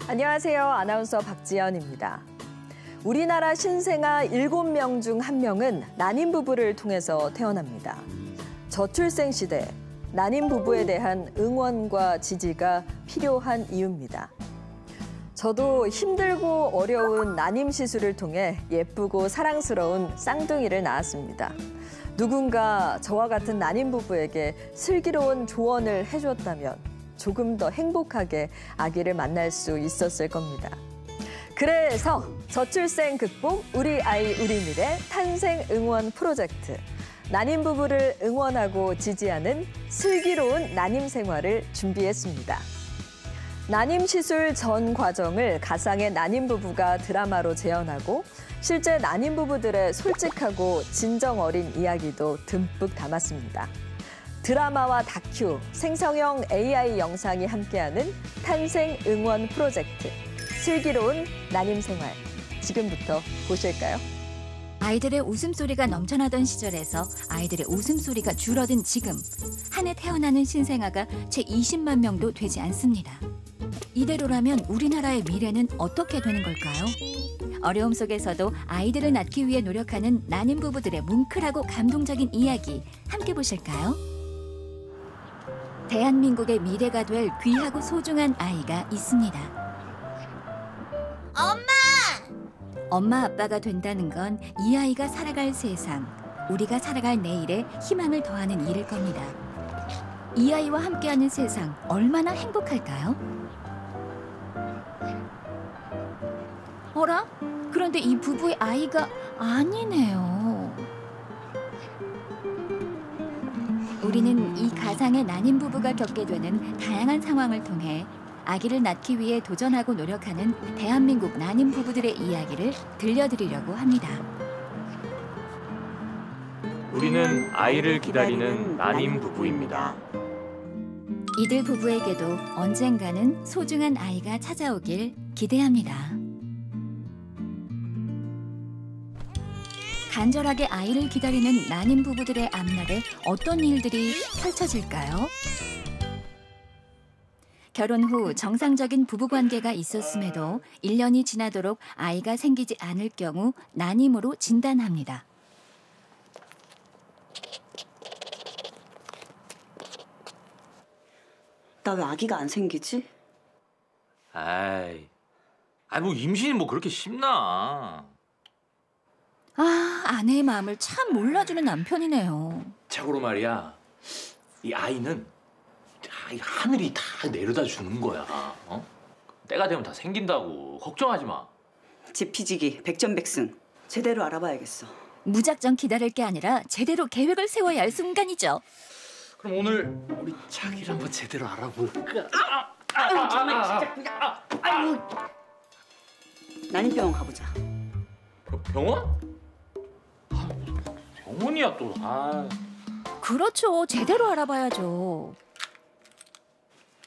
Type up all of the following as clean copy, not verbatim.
안녕하세요. 아나운서 박지연입니다. 우리나라 신생아 7명 중 1명은 난임 부부를 통해서 태어납니다. 저출생 시대, 난임 부부에 대한 응원과 지지가 필요한 이유입니다. 저도 힘들고 어려운 난임 시술을 통해 예쁘고 사랑스러운 쌍둥이를 낳았습니다. 누군가 저와 같은 난임 부부에게 슬기로운 조언을 해줬다면 조금 더 행복하게 아기를 만날 수 있었을 겁니다. 그래서 저출생 극복 우리 아이 우리 미래 탄생 응원 프로젝트. 난임 부부를 응원하고 지지하는 슬기로운 난임 생활을 준비했습니다. 난임 시술 전 과정을 가상의 난임 부부가 드라마로 재현하고 실제 난임 부부들의 솔직하고 진정 어린 이야기도 듬뿍 담았습니다. 드라마와 다큐, 생성형 AI 영상이 함께하는 탄생 응원 프로젝트. 슬기로운 난임 생활. 지금부터 보실까요? 아이들의 웃음소리가 넘쳐나던 시절에서 아이들의 웃음소리가 줄어든 지금 한 해 태어나는 신생아가 채 20만 명도 되지 않습니다. 이대로라면 우리나라의 미래는 어떻게 되는 걸까요? 어려움 속에서도 아이들을 낳기 위해 노력하는 난임 부부들의 뭉클하고 감동적인 이야기 함께 보실까요? 대한민국의 미래가 될 귀하고 소중한 아이가 있습니다. 엄마 아빠가 된다는 건 이 아이가 살아갈 세상, 우리가 살아갈 내일에 희망을 더하는 일일 겁니다. 이 아이와 함께하는 세상 얼마나 행복할까요? 어라? 그런데 이 부부의 아이가 아니네요. 우리는 이 가상의 난임 부부가 겪게 되는 다양한 상황을 통해 아기를 낳기 위해 도전하고 노력하는 대한민국 난임 부부들의 이야기를 들려드리려고 합니다. 우리는 아이를 기다리는 난임 부부입니다. 이들 부부에게도 언젠가는 소중한 아이가 찾아오길 기대합니다. 간절하게 아이를 기다리는 난임 부부들의 앞날에 어떤 일들이 펼쳐질까요? 결혼 후 정상적인 부부관계가 있었음에도 1년이 지나도록 아이가 생기지 않을 경우 난임으로 진단합니다. 나 왜 아기가 안 생기지? 뭐 임신이 뭐 그렇게 쉽나? 아내의 마음을 참 몰라주는 남편이네요. 자고로 말이야, 이 아이는 하늘이 다 내려다 주는 거야. 때가 되면 다 생긴다고. 걱정하지 마. 지피지기 백전백승. 제대로 알아봐야겠어. 무작정 기다릴 게 아니라 제대로 계획을 세워야 할 순간이죠. 그럼 오늘 우리 자기를 한번 제대로 알아볼까? 아유 정말 진짜 그냥. 아유. 난임병원 가보자. 병원? 병원이야 또. 그렇죠. 제대로 알아봐야죠.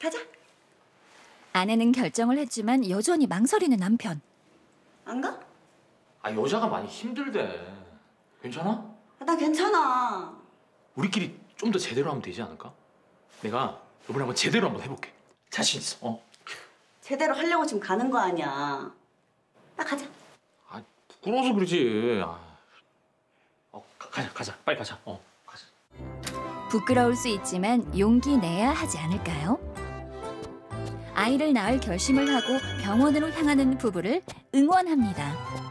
가자. 아내는 결정을 했지만 여전히 망설이는 남편. 안 가? 여자가 많이 힘들대. 괜찮아? 나 괜찮아. 우리끼리 좀 더 제대로 하면 되지 않을까? 내가 이번에 한번 제대로 한번 해볼게. 자신 있어. 제대로 하려고 지금 가는 거 아니야. 나 가자. 부끄러워서 그러지. 가자. 빨리 가자. 가자. 부끄러울 수 있지만 용기 내야 하지 않을까요? 아이를 낳을 결심을 하고 병원으로 향하는 부부를 응원합니다.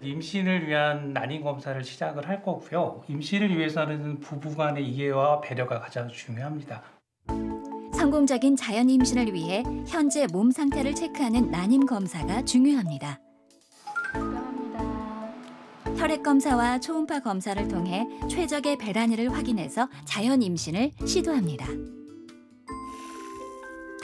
임신을 위한 난임 검사를 시작을 할 거고요. 임신을 위해서는 부부 간의 이해와 배려가 가장 중요합니다. 성공적인 자연 임신을 위해 현재 몸 상태를 체크하는 난임 검사가 중요합니다. 혈액 검사와 초음파 검사를 통해 최적의 배란일을 확인해서 자연 임신을 시도합니다.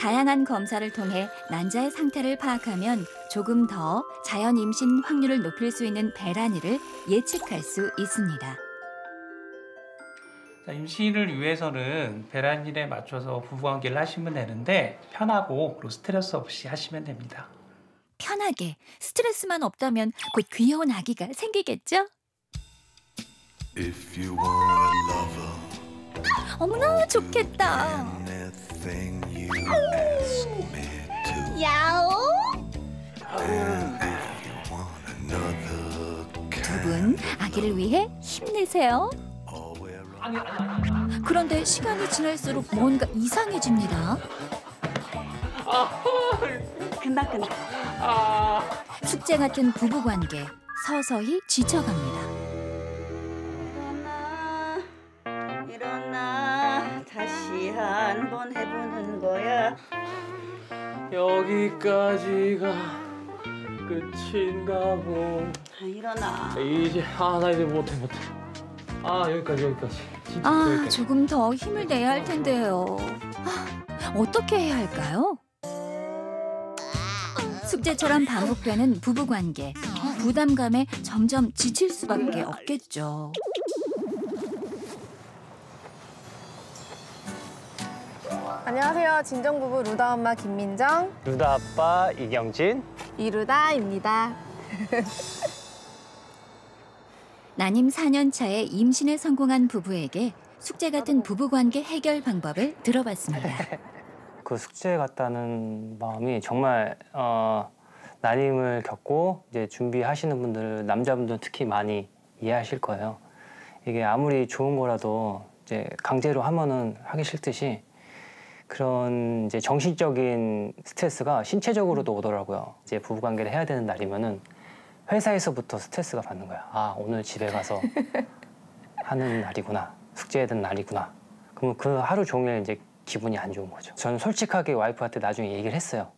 다양한 검사를 통해 난자의 상태를 파악하면 조금 더 자연 임신 확률을 높일 수 있는 배란일을 예측할 수 있습니다. 임신을 위해서는 배란일에 맞춰서 부부관계를 하시면 되는데 편하고 스트레스 없이 하시면 됩니다. 편하게, 스트레스만 없다면 곧 귀여운 아기가 생기겠죠? 어머나 좋겠다. 야오. 두 분 아기를 위해 힘내세요. 그런데 시간이 지날수록 뭔가 이상해집니다. 끝나. 숙제 같은 부부관계 서서히 지쳐갑니다. 일어나. 다시 한번 해보는 거야. 여기까지가 끝인가 보. 일어나. 이제 나 이제 못해. 여기까지. 진짜 여기까지. 조금 더 힘을 내야 할 텐데요. 어떻게 해야 할까요? 숙제처럼 반복되는 부부관계. 부담감에 점점 지칠 수밖에 없겠죠. 안녕하세요. 진정부부 루다 엄마 김민정, 루다 아빠 이경진. 이루다입니다. 난임 4년 차에 임신에 성공한 부부에게 숙제 같은 부부관계 해결 방법을 들어봤습니다. 그 숙제 같다는 마음이 정말 난임을 겪고 이제 준비하시는 분들, 남자분들 특히 많이 이해하실 거예요. 이게 아무리 좋은 거라도 이제 강제로 하면은 하기 싫듯이 그런 이제 정신적인 스트레스가 신체적으로도 오더라고요. 이제 부부관계를 해야 되는 날이면은 회사에서부터 스트레스가 받는 거야. 오늘 집에 가서 하는 날이구나. 숙제해야 되는 날이구나. 그러면 그 하루 종일 이제 기분이 안 좋은 거죠. 저는 솔직하게 와이프한테 나중에 얘기를 했어요.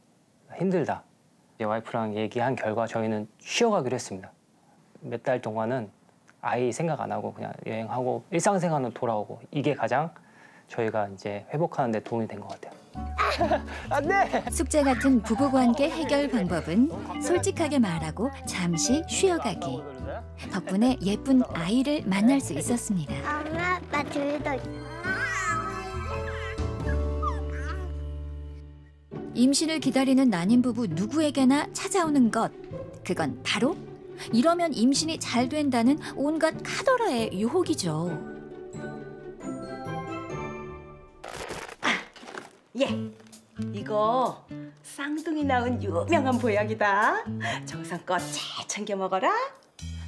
힘들다. 이제 와이프랑 얘기한 결과 저희는 쉬어가기로 했습니다. 몇 달 동안은 아이 생각 안 하고 그냥 여행하고 일상생활로 돌아오고 이게 가장 저희가 이제 회복하는 데 도움이 된 것 같아요. 안 돼! 숙제 같은 부부관계 해결 방법은 솔직하게 말하고 잠시 쉬어가기. 덕분에 예쁜 아이를 만날 수 있었습니다. 엄마, 아빠 둘도 임신을 기다리는 난임 부부 누구에게나 찾아오는 것. 그건 바로 이러면 임신이 잘 된다는 온갖 카더라의 유혹이죠. 예. 이거 쌍둥이 낳은 유명한 보약이다. 정성껏 잘 챙겨 먹어라.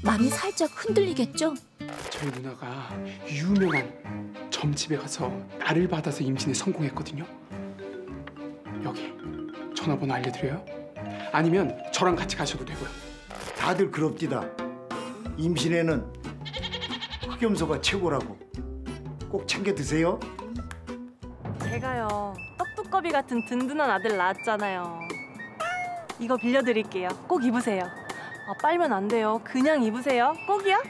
마음이 살짝 흔들리겠죠? 저희 누나가 유명한 점집에 가서 날을 받아서 임신에 성공했거든요. 여기 전화번호 알려드려요? 아니면 저랑 같이 가셔도 되고요. 다들 그럽디다. 임신에는 흑염소가 최고라고. 꼭 챙겨 드세요. 제가요, 떡두꺼비 같은 든든한 아들 낳았잖아요. 이거 빌려드릴게요. 꼭 입으세요. 빨면 안 돼요. 그냥 입으세요. 꼭이야?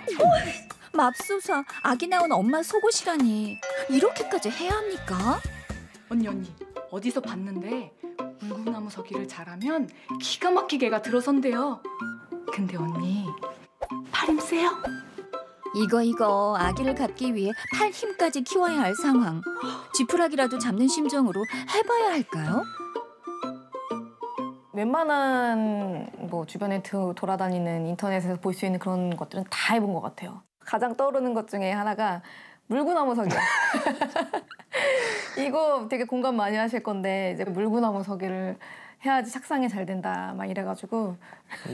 맙소사, 아기 낳은 엄마 속옷이라니. 이렇게까지 해야 합니까? 언니 어디서 봤는데 물구나무 서기를 잘하면 기가 막히게 애가 들어선대요. 근데 언니 팔 힘 세요? 이거 아기를 갖기 위해 팔 힘까지 키워야 할 상황. 지푸라기라도 잡는 심정으로 해봐야 할까요? 웬만한 주변에 돌아다니는 인터넷에서 볼 수 있는 그런 것들은 다 해본 것 같아요. 가장 떠오르는 것 중에 하나가 물구나무 서기. 이거 되게 공감 많이 하실 건데 이제 물구나무 서기를 해야지 착상이 잘 된다 막 이래가지고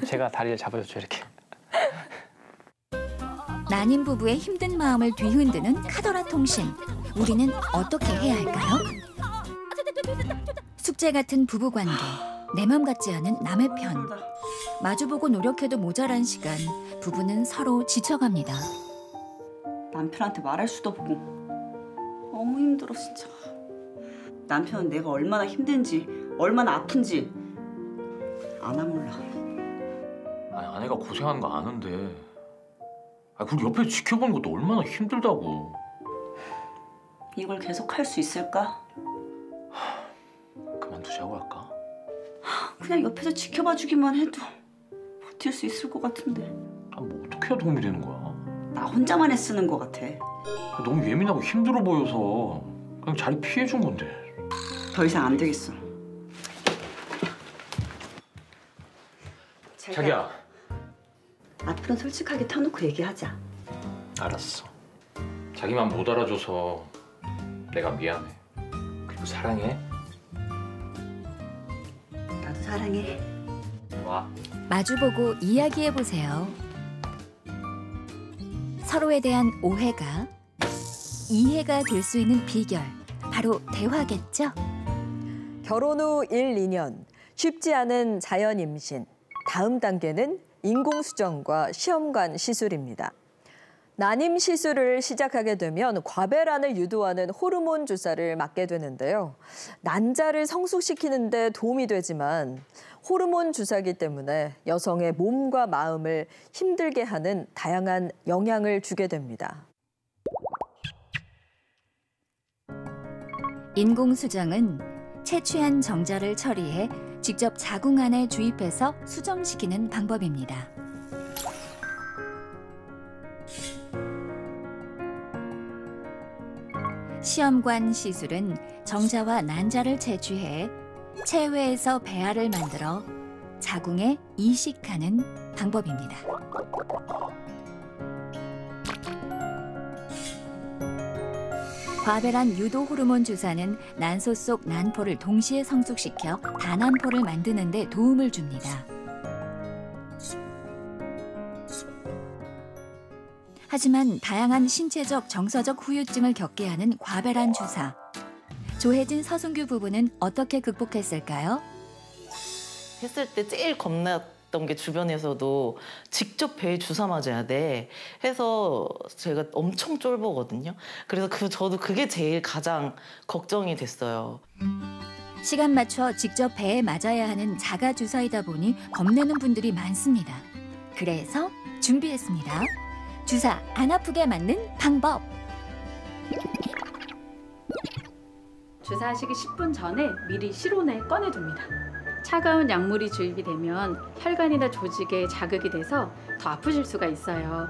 제가 다리를 잡아줬죠, 이렇게. 난임 부부의 힘든 마음을 뒤흔드는 카더라 통신. 우리는 어떻게 해야 할까요? 숙제 같은 부부관계. 내 맘 같지 않은 남의 편. 마주보고 노력해도 모자란 시간. 부부는 서로 지쳐갑니다. 남편한테 말할 수도 없고. 너무 힘들어 진짜. 남편은 내가 얼마나 힘든지 얼마나 아픈지 아나 몰라. 아내가 고생하는 거 아는데 그리고 옆에 지켜보는 것도 얼마나 힘들다고. 이걸 계속 할 수 있을까? 그만두자고 할까? 그냥 옆에서 지켜봐 주기만 해도 버틸 수 있을 것 같은데. 뭐 어떻게 해야 도움이 되는 거야? 나 혼자만 애쓰는 것 같아. 너무 예민하고 힘들어 보여서 그냥 자리 피해준 건데. 더 이상 안 되겠어. 자기야. 앞으로는 솔직하게 터놓고 얘기하자. 알았어. 자기만 못 알아줘서 내가 미안해. 그리고 사랑해. 나도 사랑해. 와. 마주보고 이야기해보세요. 서로에 대한 오해가 이해가 될 수 있는 비결, 바로 대화겠죠? 결혼 후 1, 2년, 쉽지 않은 자연 임신. 다음 단계는 인공수정과 시험관 시술입니다. 난임 시술을 시작하게 되면 과배란을 유도하는 호르몬 주사를 맞게 되는데요. 난자를 성숙시키는 데 도움이 되지만 호르몬 주사기 때문에 여성의 몸과 마음을 힘들게 하는 다양한 영향을 주게 됩니다. 인공수정은 채취한 정자를 처리해 직접 자궁 안에 주입해서 수정시키는 방법입니다. 시험관 시술은 정자와 난자를 채취해 체외에서 배아를 만들어 자궁에 이식하는 방법입니다. 과배란 유도 호르몬 주사는 난소 속 난포를 동시에 성숙시켜 다난포를 만드는 데 도움을 줍니다. 하지만 다양한 신체적, 정서적 후유증을 겪게 하는 과배란 주사. 조혜진, 서승규 부부는 어떻게 극복했을까요? 했을 때 제일 겁났던 게 주변에서도 직접 배에 주사 맞아야 돼 해서 제가 엄청 쫄보거든요. 그래서 저도 그게 제일 가장 걱정이 됐어요. 시간 맞춰 직접 배에 맞아야 하는 자가 주사이다 보니 겁내는 분들이 많습니다. 그래서 준비했습니다. 주사 안 아프게 맞는 방법. 주사하시기 10분 전에 미리 실온에 꺼내둡니다. 차가운 약물이 주입이 되면 혈관이나 조직에 자극이 돼서 더 아프실 수가 있어요.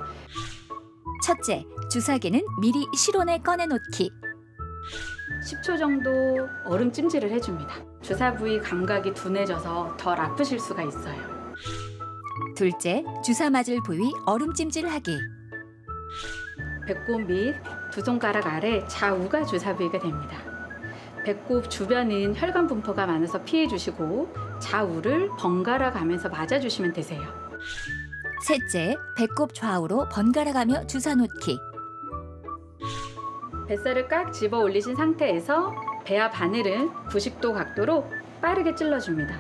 첫째, 주사기는 미리 실온에 꺼내놓기. 10초 정도 얼음 찜질을 해줍니다. 주사 부위 감각이 둔해져서 덜 아프실 수가 있어요. 둘째, 주사 맞을 부위 얼음 찜질하기. 배꼽 및 두 손가락 아래 좌우가 주사 부위가 됩니다. 배꼽 주변은 혈관 분포가 많아서 피해 주시고 좌우를 번갈아 가면서 맞아 주시면 되세요. 셋째, 배꼽 좌우로 번갈아 가며 주사 놓기. 뱃살을 깍 집어 올리신 상태에서 배와 바늘은 90도 각도로 빠르게 찔러줍니다.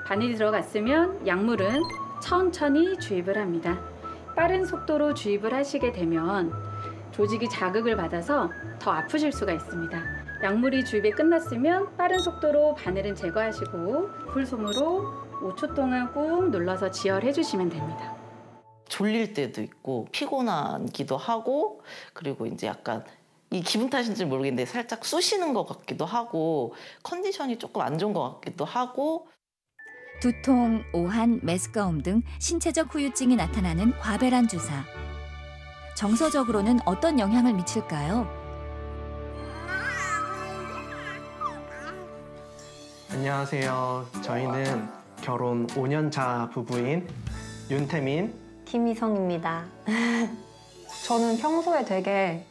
바늘이 들어갔으면 약물은 천천히 주입을 합니다. 빠른 속도로 주입을 하시게 되면 조직이 자극을 받아서 더 아프실 수가 있습니다. 약물이 주입이 끝났으면 빠른 속도로 바늘은 제거하시고 불솜으로 5초 동안 꾹 눌러서 지혈해 주시면 됩니다. 졸릴 때도 있고 피곤하기도 하고 그리고 이제 약간 이 기분 탓인지 모르겠는데 살짝 쑤시는 것 같기도 하고 컨디션이 조금 안 좋은 것 같기도 하고 두통, 오한, 메스꺼움 등 신체적 후유증이 나타나는 과배란 주사. 정서적으로는 어떤 영향을 미칠까요? 안녕하세요. 저희는 결혼 5년 차 부부인 윤태민, 김희성입니다. 저는 평소에 되게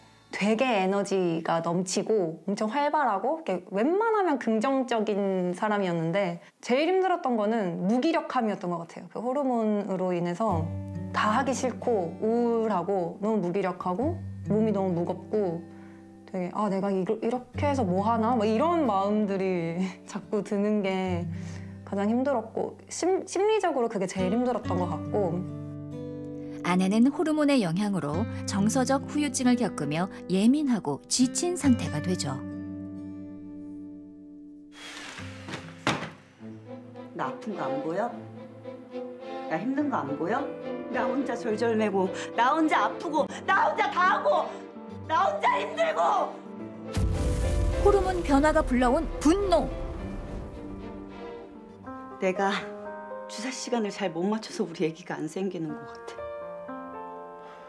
에너지가 넘치고 엄청 활발하고 웬만하면 긍정적인 사람이었는데 제일 힘들었던 거는 무기력함이었던 것 같아요. 그 호르몬으로 인해서 다 하기 싫고 우울하고 너무 무기력하고 몸이 너무 무겁고 되게 내가 이렇게 해서 뭐 하나? 막 이런 마음들이 자꾸 드는 게 가장 힘들었고 심리적으로 그게 제일 힘들었던 것 같고 아내는 호르몬의 영향으로 정서적 후유증을 겪으며 예민하고 지친 상태가 되죠. 나 아픈 거 안 보여? 나 힘든 거 안 보여? 나 혼자 절절매고 나 혼자 아프고 나 혼자 다 하고 나 혼자 힘들고 호르몬 변화가 불러온 분노. 내가 주사 시간을 잘 못 맞춰서 우리 애기가 안 생기는 것 같아.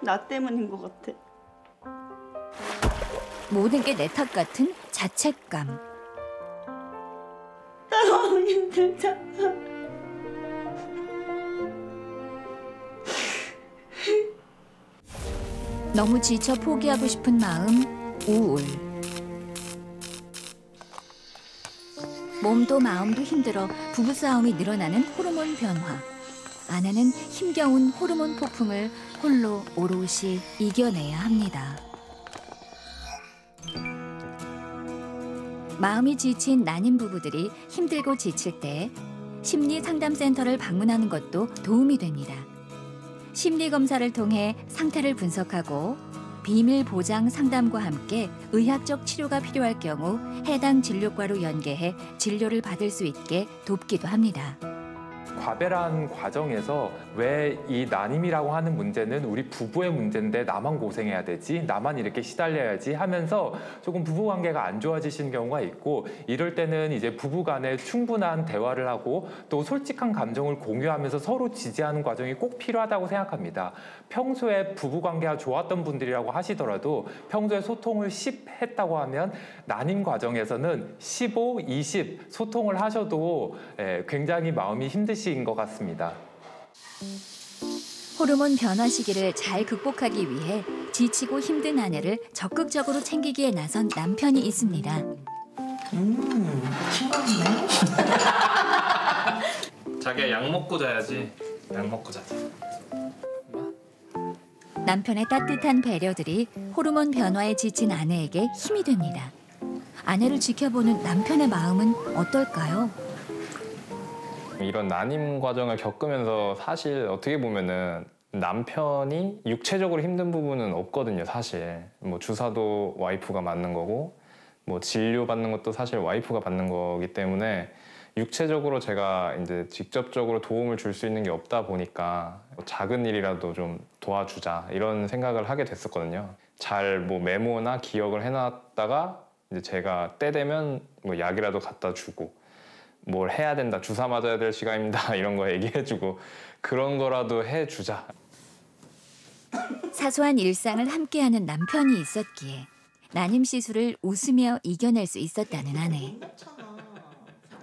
나 때문인 것 같아. 모든 게 내 탓 같은 자책감. 나 너무 힘들잖아. 너무 지쳐 포기하고 싶은 마음, 우울. 몸도 마음도 힘들어 부부싸움이 늘어나는 호르몬 변화. 아내는 힘겨운 호르몬 폭풍을 홀로 오롯이 이겨내야 합니다. 마음이 지친 난임 부부들이 힘들고 지칠 때 심리상담센터를 방문하는 것도 도움이 됩니다. 심리검사를 통해 상태를 분석하고 비밀 보장 상담과 함께 의학적 치료가 필요할 경우 해당 진료과로 연계해 진료를 받을 수 있게 돕기도 합니다. 과배란 과정에서 왜 이 난임이라고 하는 문제는 우리 부부의 문제인데 나만 고생해야 되지? 나만 이렇게 시달려야지? 하면서 조금 부부관계가 안 좋아지시는 경우가 있고, 이럴 때는 이제 부부 간에 충분한 대화를 하고 또 솔직한 감정을 공유하면서 서로 지지하는 과정이 꼭 필요하다고 생각합니다. 평소에 부부관계가 좋았던 분들이라고 하시더라도 평소에 소통을 10 했다고 하면 난임 과정에서는 15, 20 소통을 하셔도 굉장히 마음이 힘드신 것 같습니다. 호르몬 변화 시기를 잘 극복하기 위해 지치고 힘든 아내를 적극적으로 챙기기에 나선 남편이 있습니다. 싱겁네. 자기야, 약 먹고 자야지. 약 먹고 자자. 남편의 따뜻한 배려들이 호르몬 변화에 지친 아내에게 힘이 됩니다. 아내를 지켜보는 남편의 마음은 어떨까요? 이런 난임 과정을 겪으면서 사실 어떻게 보면은 남편이 육체적으로 힘든 부분은 없거든요, 사실. 뭐 주사도 와이프가 맞는 거고, 뭐 진료 받는 것도 사실 와이프가 받는 거기 때문에 육체적으로 제가 이제 직접적으로 도움을 줄 수 있는 게 없다 보니까 작은 일이라도 좀 도와주자 이런 생각을 하게 됐었거든요. 잘 뭐 메모나 기억을 해놨다가 이제 제가 때 되면 뭐 약이라도 갖다 주고, 뭘 해야 된다, 주사 맞아야 될 시간입니다 이런 거 얘기해주고, 그런 거라도 해주자. 사소한 일상을 함께하는 남편이 있었기에 난임 시술을 웃으며 이겨낼 수 있었다는 아내.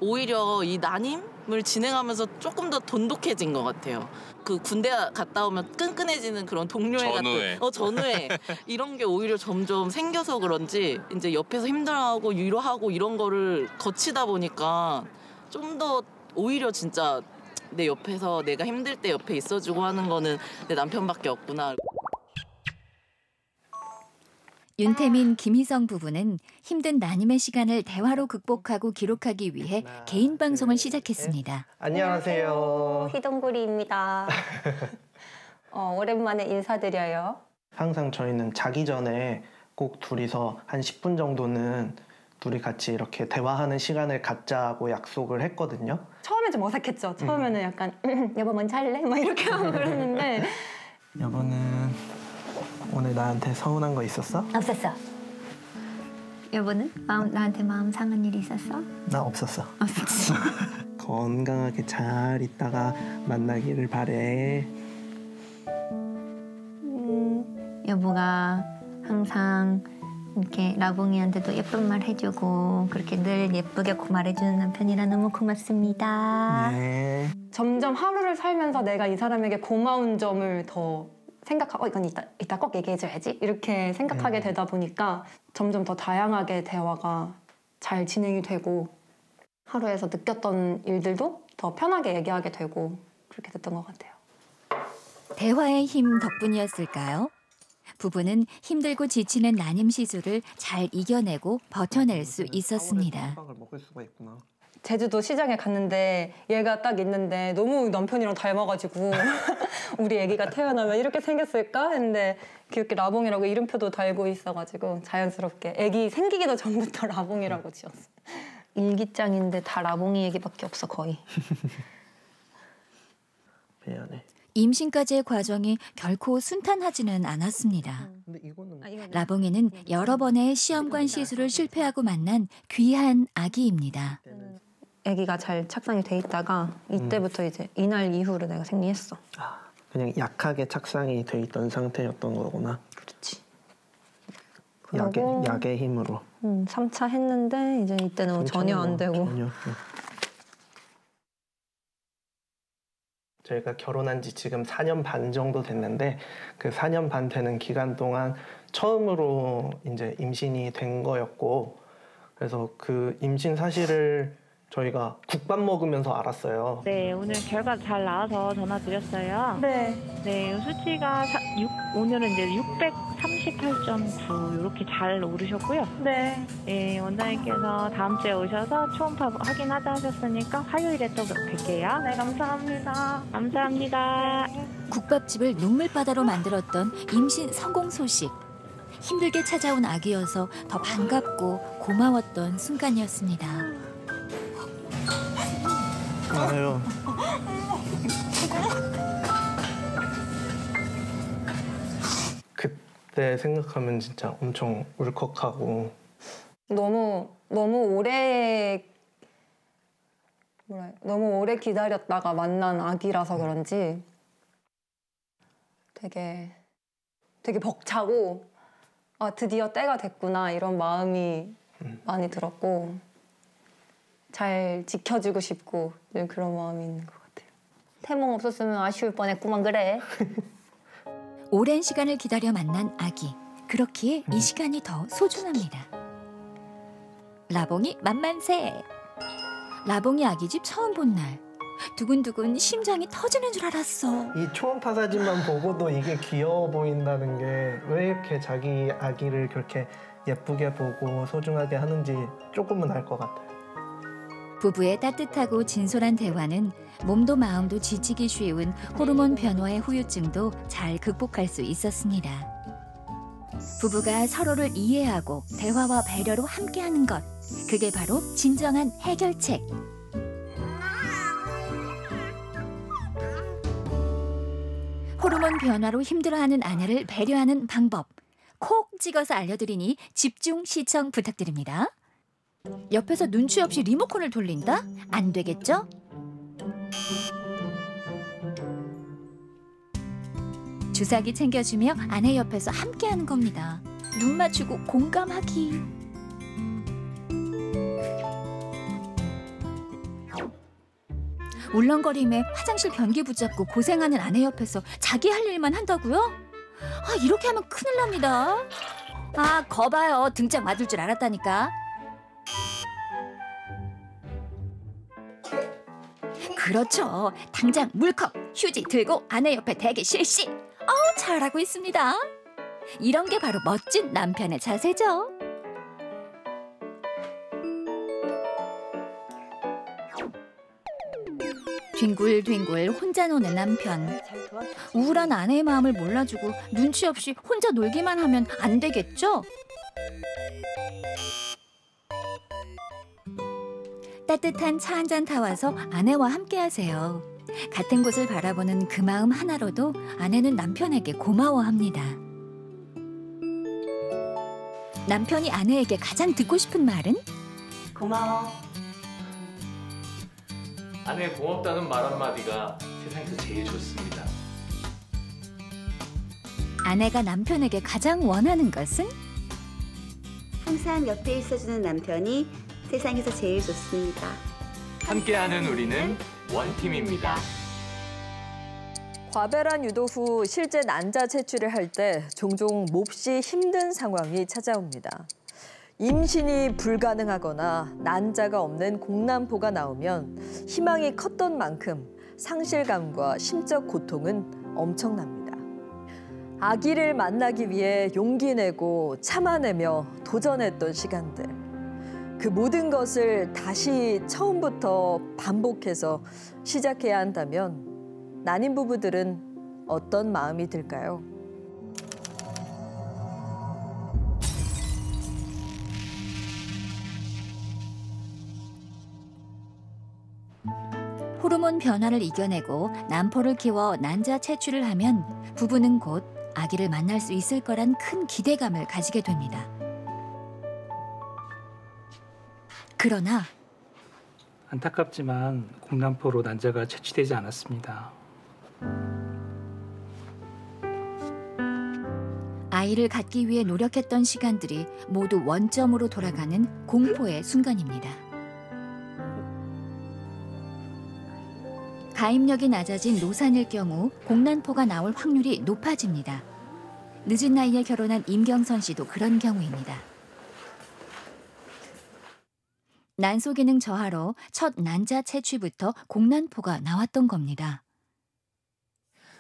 오히려 이 난임을 진행하면서 조금 더 돈독해진 것 같아요. 그 군대 갔다 오면 끈끈해지는 그런 동료애 전우애. 같은 전우애 이런 게 오히려 점점 생겨서 그런지 이제 옆에서 힘들어하고 위로하고 이런 거를 거치다 보니까 좀 더 오히려 진짜 내 옆에서 내가 힘들 때 옆에 있어주고 하는 거는 내 남편밖에 없구나. 윤태민, 김희성 부부는 힘든 난임의 시간을 대화로 극복하고 기록하기 위해 개인 방송을 시작했습니다. 안녕하세요. 희동구리입니다. 오랜만에 인사드려요. 항상 저희는 자기 전에 꼭 둘이서 한 10분 정도는 둘이 같이 이렇게 대화하는 시간을 갖자고 약속을 했거든요. 처음엔 좀 어색했죠. 처음에는 약간 여보 먼저 할래? 막 이렇게 하고 그랬는데 여보는 오늘 나한테 서운한 거 있었어? 없었어. 여보는? 나한테 마음 상한 일이 있었어? 나 없었어. 없었어. 건강하게 잘 있다가 만나기를 바래. 여보가 항상 이렇게 라봉이한테도 예쁜 말 해주고 그렇게 늘 예쁘게 말해주는 남편이라 너무 고맙습니다. 네. 점점 하루를 살면서 내가 이 사람에게 고마운 점을 더 생각하고 이건 이따 꼭 얘기해줘야지 이렇게 생각하게 되다 보니까 점점 더 다양하게 대화가 잘 진행이 되고 하루에서 느꼈던 일들도 더 편하게 얘기하게 되고 그렇게 됐던 것 같아요. 대화의 힘 덕분이었을까요? 부부는 힘들고 지치는 난임 시술을 잘 이겨내고 버텨낼 수 있었습니다. 제주도 시장에 갔는데 얘가 딱 있는데 너무 남편이랑 닮아가지고 우리 애기가 태어나면 이렇게 생겼을까 했는데 귀엽게 라봉이라고 이름표도 달고 있어가지고 자연스럽게 애기 생기기도 전부터 라봉이라고 지었어. 일기장인데 다 라봉이 얘기밖에 없어 거의. 미안해. 임신까지의 과정이 결코 순탄하지는 않았습니다. 라봉이는 여러 번의 시험관 시술을 실패하고 만난 귀한 아기입니다. 아기가 잘 착상이 돼 있다가 이때부터 이제 이날 이후로 내가 생리했어. 그냥 약하게 착상이 돼 있던 상태였던 거구나. 그렇지. 약의 힘으로. 3차 했는데 이제 이때는 전혀 안 되고. 전혀. 저희가 결혼한 지 지금 4년 반 정도 됐는데 그 4년 반 되는 기간 동안 처음으로 이제 임신이 된 거였고, 그래서 그 임신 사실을 저희가 국밥 먹으면서 알았어요. 네, 오늘 결과 잘 나와서 전화 드렸어요. 네. 네, 수치가 오늘은 이제 638.9 이렇게 잘 오르셨고요. 네. 네, 원장님께서 다음 주에 오셔서 초음파 확인하자 하셨으니까 화요일에 또 뵐게요. 네, 감사합니다. 감사합니다. 국밥집을 눈물바다로 만들었던 임신 성공 소식. 힘들게 찾아온 아기여서 더 반갑고 고마웠던 순간이었습니다. 아유. 그때 생각하면 진짜 엄청 울컥하고 너무 오래 기다렸다가 만난 아기라서 그런지 되게 벅차고 드디어 때가 됐구나 이런 마음이 많이 들었고 잘 지켜주고 싶고 그런 마음이 있는 것 같아요. 태몽 없었으면 아쉬울 뻔했구만 그래. 오랜 시간을 기다려 만난 아기. 그렇기에 이 시간이 더 소중합니다. 라봉이 만만세. 라봉이 아기집 처음 본 날. 두근두근 심장이 터지는 줄 알았어. 이 초음파 사진만 보고도 이게 귀여워 보인다는 게 왜 이렇게 자기 아기를 그렇게 예쁘게 보고 소중하게 하는지 조금은 알 것 같아요. 부부의 따뜻하고 진솔한 대화는 몸도 마음도 지치기 쉬운 호르몬 변화의 후유증도 잘 극복할 수 있었습니다. 부부가 서로를 이해하고 대화와 배려로 함께하는 것, 그게 바로 진정한 해결책. 호르몬 변화로 힘들어하는 아내를 배려하는 방법, 콕 찍어서 알려드리니 집중 시청 부탁드립니다. 옆에서 눈치 없이 리모컨을 돌린다? 안 되겠죠? 주사기 챙겨주며 아내 옆에서 함께하는 겁니다. 눈 맞추고 공감하기. 울렁거림에 화장실 변기 붙잡고 고생하는 아내 옆에서 자기 할 일만 한다고요? 이렇게 하면 큰일 납니다. 거봐요. 등짝 맞을 줄 알았다니까. 그렇죠. 당장 물컵, 휴지 들고 아내 옆에 대기 실시. 잘하고 있습니다. 이런 게 바로 멋진 남편의 자세죠. 뒹굴뒹굴 혼자 노는 남편. 우울한 아내의 마음을 몰라주고 눈치 없이 혼자 놀기만 하면 안 되겠죠? 따뜻한 차 한 잔 타와서 아내와 함께 하세요. 같은 곳을 바라보는 그 마음 하나로도 아내는 남편에게 고마워합니다. 남편이 아내에게 가장 듣고 싶은 말은? 고마워. 아내 고맙다는 말 한마디가 세상에서 제일 좋습니다. 아내가 남편에게 가장 원하는 것은? 항상 옆에 있어주는 남편이 세상에서 제일 좋습니다. 함께하는 우리는 원팀입니다. 과배란 유도 후 실제 난자 채취를 할 때 종종 몹시 힘든 상황이 찾아옵니다. 임신이 불가능하거나 난자가 없는 공난포가 나오면 희망이 컸던 만큼 상실감과 심적 고통은 엄청납니다. 아기를 만나기 위해 용기 내고 참아내며 도전했던 시간들. 그 모든 것을 다시 처음부터 반복해서 시작해야 한다면 난임 부부들은 어떤 마음이 들까요? 호르몬 변화를 이겨내고 난포를 키워 난자 채취를 하면 부부는 곧 아기를 만날 수 있을 거란 큰 기대감을 가지게 됩니다. 그러나 안타깝지만 공난포로 난자가 채취되지 않았습니다. 아이를 갖기 위해 노력했던 시간들이 모두 원점으로 돌아가는 공포의 순간입니다. 가입력이 낮아진 노산일 경우 공난포가 나올 확률이 높아집니다. 늦은 나이에 결혼한 임경선 씨도 그런 경우입니다. 난소 기능 저하로 첫 난자 채취부터 공난포가 나왔던 겁니다.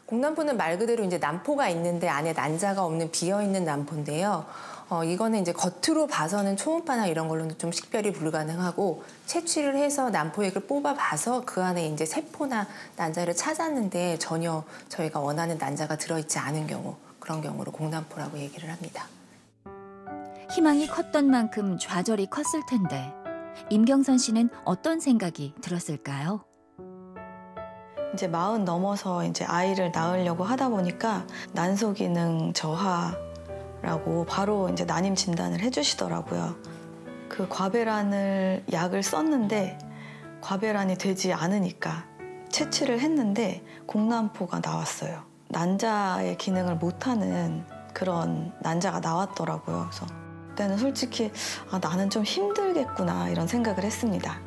공난포는 말 그대로 이제 난포가 있는데 안에 난자가 없는 비어있는 난포인데요. 이거는 이제 겉으로 봐서는 초음파나 이런 걸로는 좀 식별이 불가능하고 채취를 해서 난포액을 뽑아봐서 그 안에 이제 세포나 난자를 찾았는데 전혀 저희가 원하는 난자가 들어있지 않은 경우, 그런 경우로 공난포라고 얘기를 합니다. 희망이 컸던 만큼 좌절이 컸을 텐데 임경선 씨는 어떤 생각이 들었을까요? 이제 40 넘어서 이제 아이를 낳으려고 하다 보니까 난소 기능 저하라고 바로 이제 난임 진단을 해주시더라고요. 그 과배란을 약을 썼는데 과배란이 되지 않으니까 채취를 했는데 공난포가 나왔어요. 난자의 기능을 못하는 그런 난자가 나왔더라고요. 그래서 그때는 솔직히 나는 좀 힘들겠구나 이런 생각을 했습니다.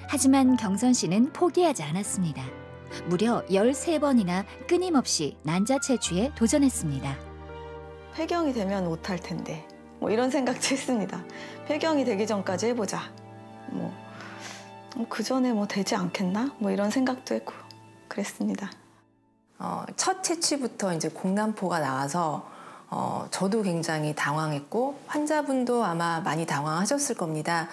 하지만 경선 씨는 포기하지 않았습니다. 무려 13번이나 끊임없이 난자 채취에 도전했습니다. 폐경이 되면 못할 텐데 뭐 이런 생각도 했습니다. 폐경이 되기 전까지 해보자. 그 전에 뭐 되지 않겠나? 뭐 이런 생각도 했고 그랬습니다. 첫 채취부터 이제 공난포가 나와서 저도 굉장히 당황했고 환자분도 아마 많이 당황하셨을 겁니다.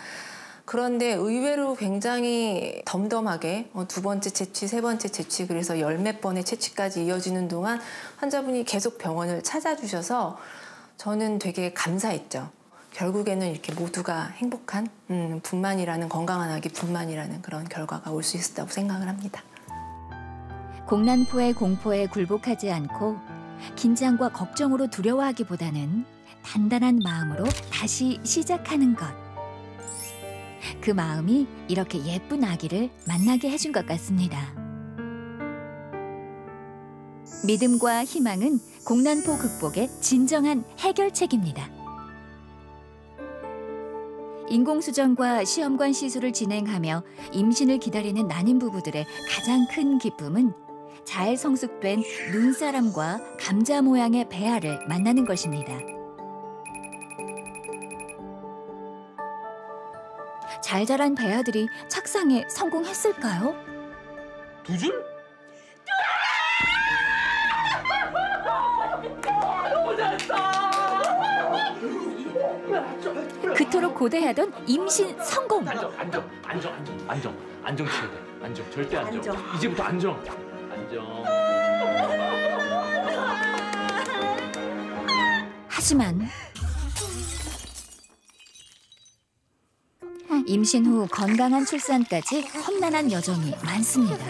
그런데 의외로 굉장히 덤덤하게 두 번째 채취, 세 번째 채취 그래서 10몇 번의 채취까지 이어지는 동안 환자분이 계속 병원을 찾아주셔서 저는 되게 감사했죠. 결국에는 이렇게 모두가 행복한 분만이라는 건강한 아기 분만이라는 그런 결과가 올 수 있었다고 생각을 합니다. 공난포의 공포에 굴복하지 않고 긴장과 걱정으로 두려워하기보다는 단단한 마음으로 다시 시작하는 것. 그 마음이 이렇게 예쁜 아기를 만나게 해준 것 같습니다. 믿음과 희망은 공난포 극복의 진정한 해결책입니다. 인공수정과 시험관 시술을 진행하며 임신을 기다리는 난임 부부들의 가장 큰 기쁨은 잘 성숙된 눈사람과 감자 모양의 배아를 만나는 것입니다. 잘 자란 배아들이 착상에 성공했을까요? 2줄? 너무 잘했다. 그토록 고대하던 임신 성공. 안정 취해야 돼. 안정, 절대 안정. 이제부터 안정. 하지만 임신 후 건강한 출산까지 험난한 여정이 많습니다.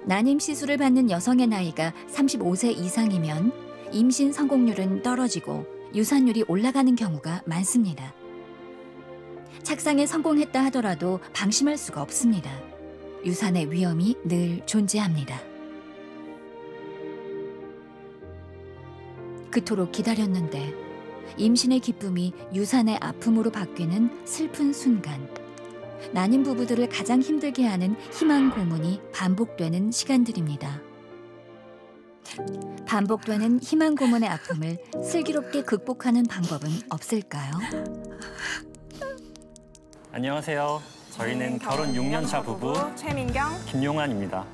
난임 시술을 받는 여성의 나이가 35세 이상이면 임신 성공률은 떨어지고 유산율이 올라가는 경우가 많습니다. 착상에 성공했다 하더라도 방심할 수가 없습니다. 유산의 위험이 늘 존재합니다. 그토록 기다렸는데 임신의 기쁨이 유산의 아픔으로 바뀌는 슬픈 순간. 난임 부부들을 가장 힘들게 하는 희망 고문이 반복되는 시간들입니다. 반복되는 희망 고문의 아픔을 슬기롭게 극복하는 방법은 없을까요? 안녕하세요. 저희는 결혼 6년 차 부부 최민경, 김용환입니다.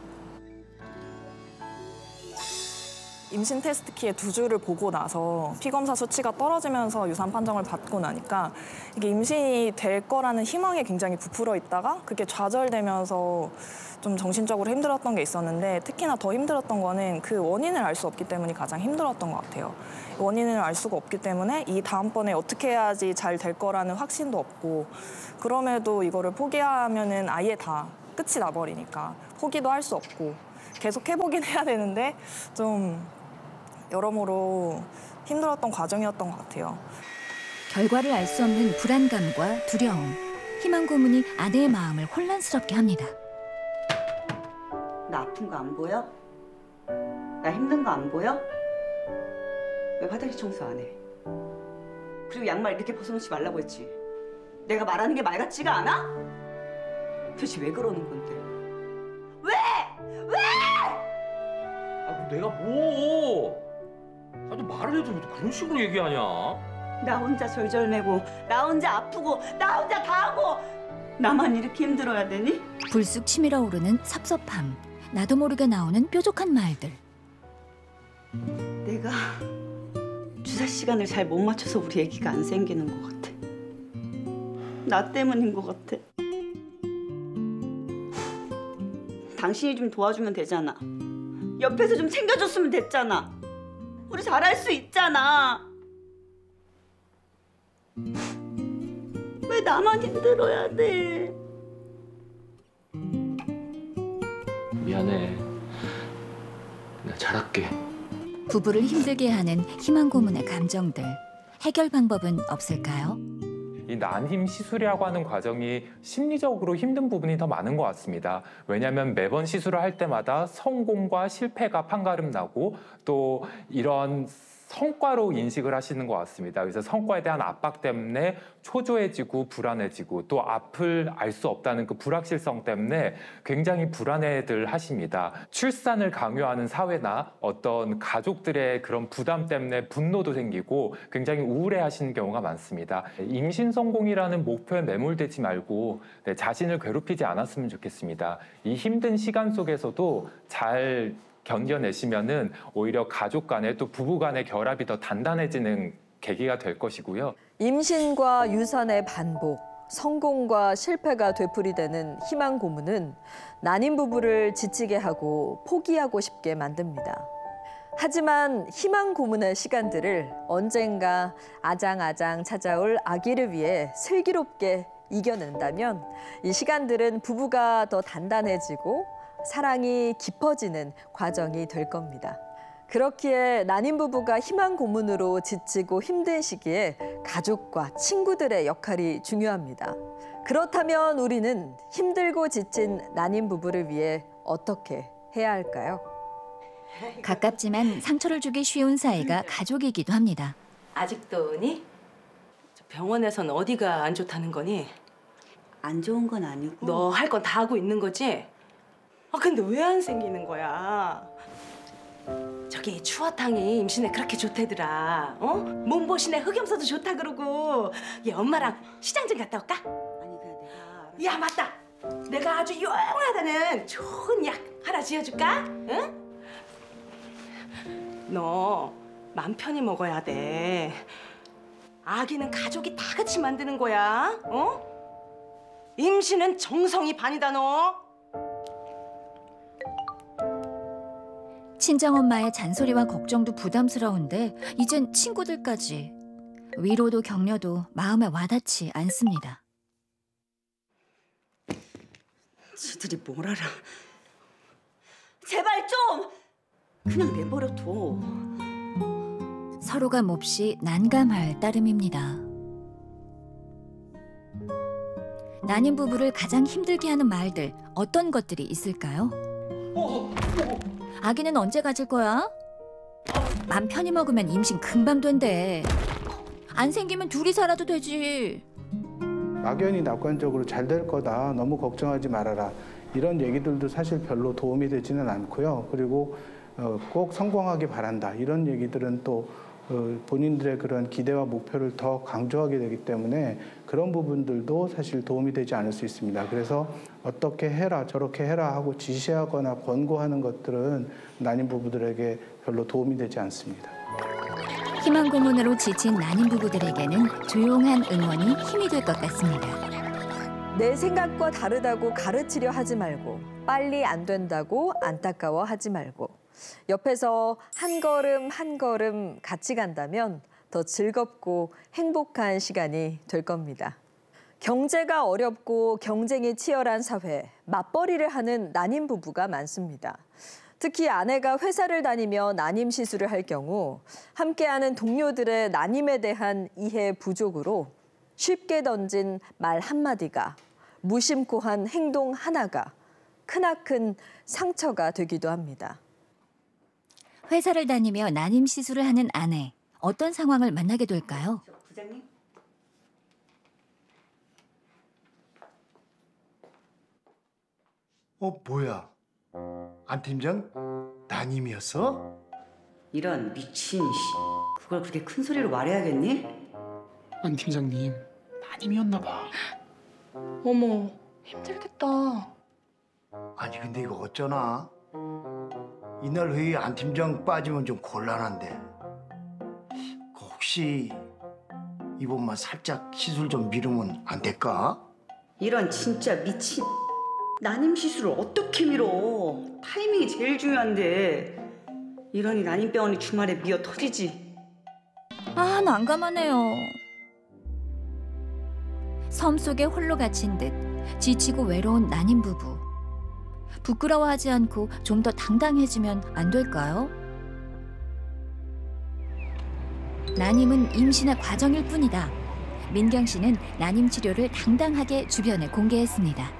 임신 테스트 키의 2줄을 보고 나서 피검사 수치가 떨어지면서 유산 판정을 받고 나니까 이게 임신이 될 거라는 희망에 굉장히 부풀어 있다가 그게 좌절되면서 좀 정신적으로 힘들었던 게 있었는데 특히나 더 힘들었던 거는 그 원인을 알 수 없기 때문이 가장 힘들었던 것 같아요. 원인을 알 수가 없기 때문에 이 다음번에 어떻게 해야지 잘 될 거라는 확신도 없고 그럼에도 이거를 포기하면은 아예 다 끝이 나버리니까 포기도 할 수 없고 계속 해보긴 해야 되는데 좀 여러모로 힘들었던 과정이었던 것 같아요. 결과를 알 수 없는 불안감과 두려움, 희망 고문이 아내의 마음을 혼란스럽게 합니다. 나 아픈 거 안 보여? 나 힘든 거 안 보여? 왜 화장실 청소 안 해? 그리고 양말 이렇게 벗어놓지 말라고 했지. 내가 말하는 게 말 같지가 않아? 도대체 왜 그러는 건데? 왜? 왜? 내가 뭐? 너 말을 해도 왜 그런 식으로 얘기하냐? 나 혼자 절절매고 나 혼자 아프고 나 혼자 다 하고 나만 이렇게 힘들어야 되니? 불쑥 치밀어 오르는 섭섭함. 나도 모르게 나오는 뾰족한 말들. 내가 주사 시간을 잘 못 맞춰서 우리 애기가 안 생기는 것 같아. 나 때문인 것 같아. 당신이 좀 도와주면 되잖아. 옆에서 좀 챙겨줬으면 됐잖아. 우리 잘할 수 있잖아. 왜 나만 힘들어야 돼? 미안해. 내가 잘할게. 부부를 힘들게 하는 희망 고문의 감정들. 해결 방법은 없을까요? 이 난임 시술이라고 하는 과정이 심리적으로 힘든 부분이 더 많은 것 같습니다. 왜냐하면 매번 시술을 할 때마다 성공과 실패가 판가름 나고 또 이런 성과로 인식을 하시는 것 같습니다. 그래서 성과에 대한 압박 때문에 초조해지고 불안해지고 또 앞을 알 수 없다는 그 불확실성 때문에 굉장히 불안해들 하십니다. 출산을 강요하는 사회나 어떤 가족들의 그런 부담 때문에 분노도 생기고 굉장히 우울해하시는 경우가 많습니다. 임신 성공이라는 목표에 매몰되지 말고 자신을 괴롭히지 않았으면 좋겠습니다. 이 힘든 시간 속에서도 잘 견뎌내시면은 오히려 가족 간에 또 부부 간의 결합이 더 단단해지는 계기가 될 것이고요. 임신과 유산의 반복, 성공과 실패가 되풀이되는 희망 고문은 난임 부부를 지치게 하고 포기하고 싶게 만듭니다. 하지만 희망 고문의 시간들을 언젠가 아장아장 찾아올 아기를 위해 슬기롭게 이겨낸다면 이 시간들은 부부가 더 단단해지고 사랑이 깊어지는 과정이 될 겁니다. 그렇기에 난임 부부가 희망 고문으로 지치고 힘든 시기에 가족과 친구들의 역할이 중요합니다. 그렇다면 우리는 힘들고 지친 난임 부부를 위해 어떻게 해야 할까요? 가깝지만 상처를 주기 쉬운 사이가 가족이기도 합니다. 아직도 오니? 병원에서는 어디가 안 좋다는 거니? 안 좋은 건 아니고 너 할 건 다 하고 있는 거지? 아 근데 왜 안 생기는 거야? 저기 추어탕이 임신에 그렇게 좋대더라. 어? 몸보신에 흑염소도 좋다 그러고. 얘 엄마랑 시장 좀 갔다 올까? 아니 그냥 내가 야 맞다. 내가 아주 유용하다는 좋은 약 하나 지어줄까? 응? 너 맘 편히 먹어야 돼. 아기는 가족이 다 같이 만드는 거야. 어? 임신은 정성이 반이다 너. 친정엄마의 잔소리와 걱정도 부담스러운데 이젠 친구들까지. 위로도 격려도 마음에 와닿지 않습니다. 지들이 뭘 알아. 제발 좀 그냥 내버려둬. 서로가 몹시 난감할 따름입니다. 난임 부부를 가장 힘들게 하는 말들, 어떤 것들이 있을까요? 아기는 언제 가질 거야? 맘 편히 먹으면 임신 금방 된대. 안 생기면 둘이 살아도 되지. 막연히 낙관적으로 잘 될 거다. 너무 걱정하지 말아라. 이런 얘기들도 사실 별로 도움이 되지는 않고요. 그리고 꼭 성공하기 바란다. 이런 얘기들은 또 본인들의 그런 기대와 목표를 더 강조하게 되기 때문에 그런 부분들도 사실 도움이 되지 않을 수 있습니다. 그래서 어떻게 해라 저렇게 해라 하고 지시하거나 권고하는 것들은 난임 부부들에게 별로 도움이 되지 않습니다. 희망 고문으로 지친 난임 부부들에게는 조용한 응원이 힘이 될 것 같습니다. 내 생각과 다르다고 가르치려 하지 말고 빨리 안 된다고 안타까워하지 말고 옆에서 한 걸음 한 걸음 같이 간다면 더 즐겁고 행복한 시간이 될 겁니다. 경제가 어렵고 경쟁이 치열한 사회, 맞벌이를 하는 난임 부부가 많습니다. 특히 아내가 회사를 다니며 난임 시술을 할 경우 함께하는 동료들의 난임에 대한 이해 부족으로 쉽게 던진 말 한마디가 무심코 한 행동 하나가 크나큰 상처가 되기도 합니다. 회사를 다니며 난임 시술을 하는 아내, 어떤 상황을 만나게 될까요? 부장님? 뭐야? 안 팀장? 난임이었어? 이런 미친 씨. 그걸 그렇게 큰 소리로 말해야겠니? 안 팀장님, 난임이었나 봐. 어머, 힘들겠다. 아니 근데 이거 어쩌나? 이날 회의 안 팀장 빠지면 좀 곤란한데. 혹시 이번만 살짝 시술 좀 미루면 안 될까? 이런 진짜 미친 난임 시술을 어떻게 미뤄? 타이밍이 제일 중요한데. 이러니 난임병원이 주말에 미어 터지지. 아, 난감하네요. 섬 속에 홀로 갇힌 듯 지치고 외로운 난임 부부. 부끄러워하지 않고 좀 더 당당해지면 안 될까요? 난임은 임신의 과정일 뿐이다. 민경 씨는 난임 치료를 당당하게 주변에 공개했습니다.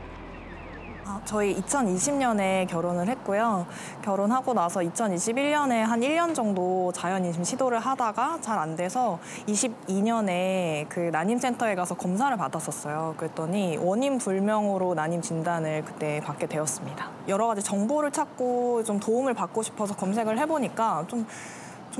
저희 2020년에 결혼을 했고요. 결혼하고 나서 2021년에 한 1년 정도 자연임신 시도를 하다가 잘 안 돼서 22년에 그 난임센터에 가서 검사를 받았었어요. 그랬더니 원인 불명으로 난임 진단을 그때 받게 되었습니다. 여러 가지 정보를 찾고 좀 도움을 받고 싶어서 검색을 해보니까 좀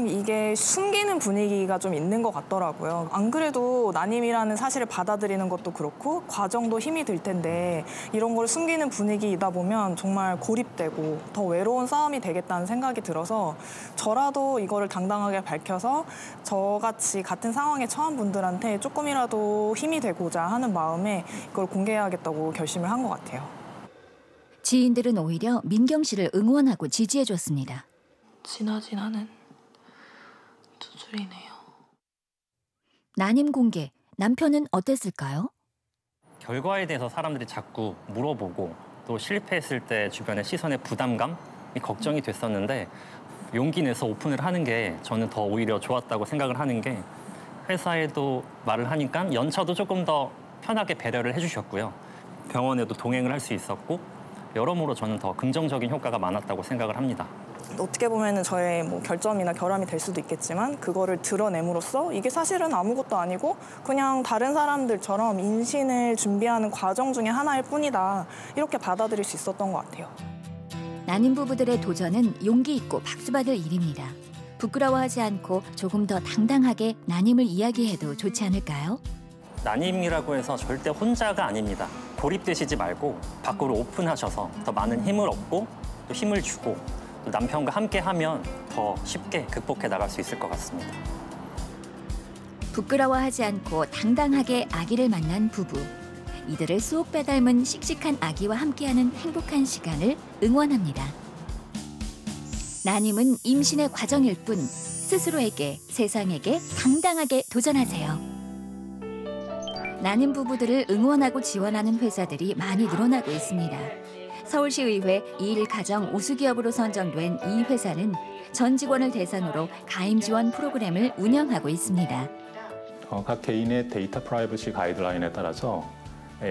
이게 숨기는 분위기가 좀 있는 것 같더라고요. 안 그래도 난임이라는 사실을 받아들이는 것도 그렇고 과정도 힘이 들 텐데 이런 걸 숨기는 분위기이다 보면 정말 고립되고 더 외로운 싸움이 되겠다는 생각이 들어서 저라도 이거를 당당하게 밝혀서 저같이 같은 상황에 처한 분들한테 조금이라도 힘이 되고자 하는 마음에 이걸 공개해야겠다고 결심을 한 것 같아요. 지인들은 오히려 민경 씨를 응원하고 지지해줬습니다. 지나진 않은 수술이네요. 난임 공개, 남편은 어땠을까요? 결과에 대해서 사람들이 자꾸 물어보고 또 실패했을 때 주변의 시선의 부담감이 걱정이 됐었는데 용기 내서 오픈을 하는 게 저는 더 오히려 좋았다고 생각을 하는 게 회사에도 말을 하니까 연차도 조금 더 편하게 배려를 해주셨고요. 병원에도 동행을 할 수 있었고 여러모로 저는 더 긍정적인 효과가 많았다고 생각을 합니다. 어떻게 보면 저의 결점이나 결함이 될 수도 있겠지만 그거를 드러냄으로써 이게 사실은 아무것도 아니고 그냥 다른 사람들처럼 임신을 준비하는 과정 중에 하나일 뿐이다. 이렇게 받아들일 수 있었던 것 같아요. 난임 부부들의 도전은 용기 있고 박수받을 일입니다. 부끄러워하지 않고 조금 더 당당하게 난임을 이야기해도 좋지 않을까요? 난임이라고 해서 절대 혼자가 아닙니다. 고립되시지 말고 밖으로 오픈하셔서 더 많은 힘을 얻고 또 힘을 주고 또 남편과 함께하면 더 쉽게 극복해 나갈 수 있을 것 같습니다. 부끄러워하지 않고 당당하게 아기를 만난 부부. 이들을 쏙 빼닮은 씩씩한 아기와 함께하는 행복한 시간을 응원합니다. 난임은 임신의 과정일 뿐 스스로에게, 세상에게 당당하게 도전하세요. 난임 부부들을 응원하고 지원하는 회사들이 많이 늘어나고 있습니다. 서울시의회 2일 가정 우수기업으로 선정된 이 회사는 전 직원을 대상으로 가임 지원 프로그램을 운영하고 있습니다. 각 개인의 데이터 프라이버시 가이드라인에 따라서